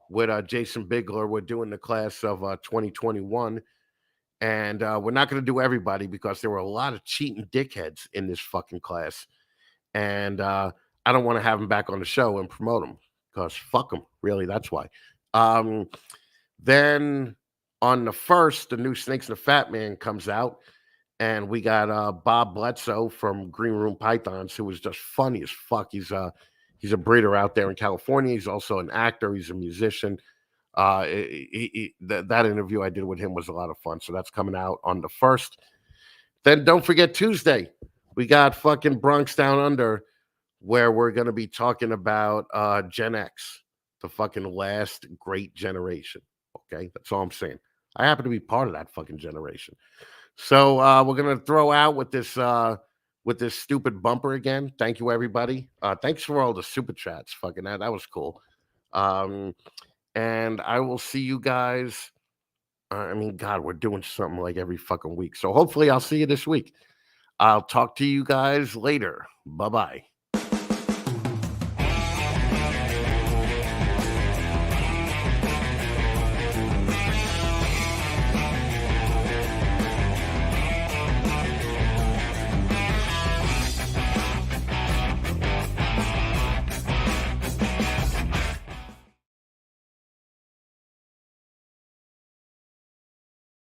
with Jason Bigler. We're doing the class of 2021. And we're not going to do everybody because there were a lot of cheating dickheads in this fucking class. And I don't want to have them back on the show and promote them because fuck them. Really, that's why. Then on the 1st, the new Snakes and the Fat Man comes out. And we got Bob Bledsoe from Green Room Pythons, who was just funny as fuck. He's a breeder out there in California. He's also an actor. He's a musician. That interview I did with him was a lot of fun. So that's coming out on the 1st. Then don't forget Tuesday, we got fucking Bronx Down Under, where we're going to be talking about Gen X, the fucking last great generation. Okay, that's all I'm saying. I happen to be part of that fucking generation. So we're gonna throw out with this stupid bumper again. Thank you, everybody. Thanks for all the super chats. Fucking that was cool. And I will see you guys. I mean, God, we're doing something like every fucking week. So hopefully I'll see you this week. I'll talk to you guys later. Bye-bye.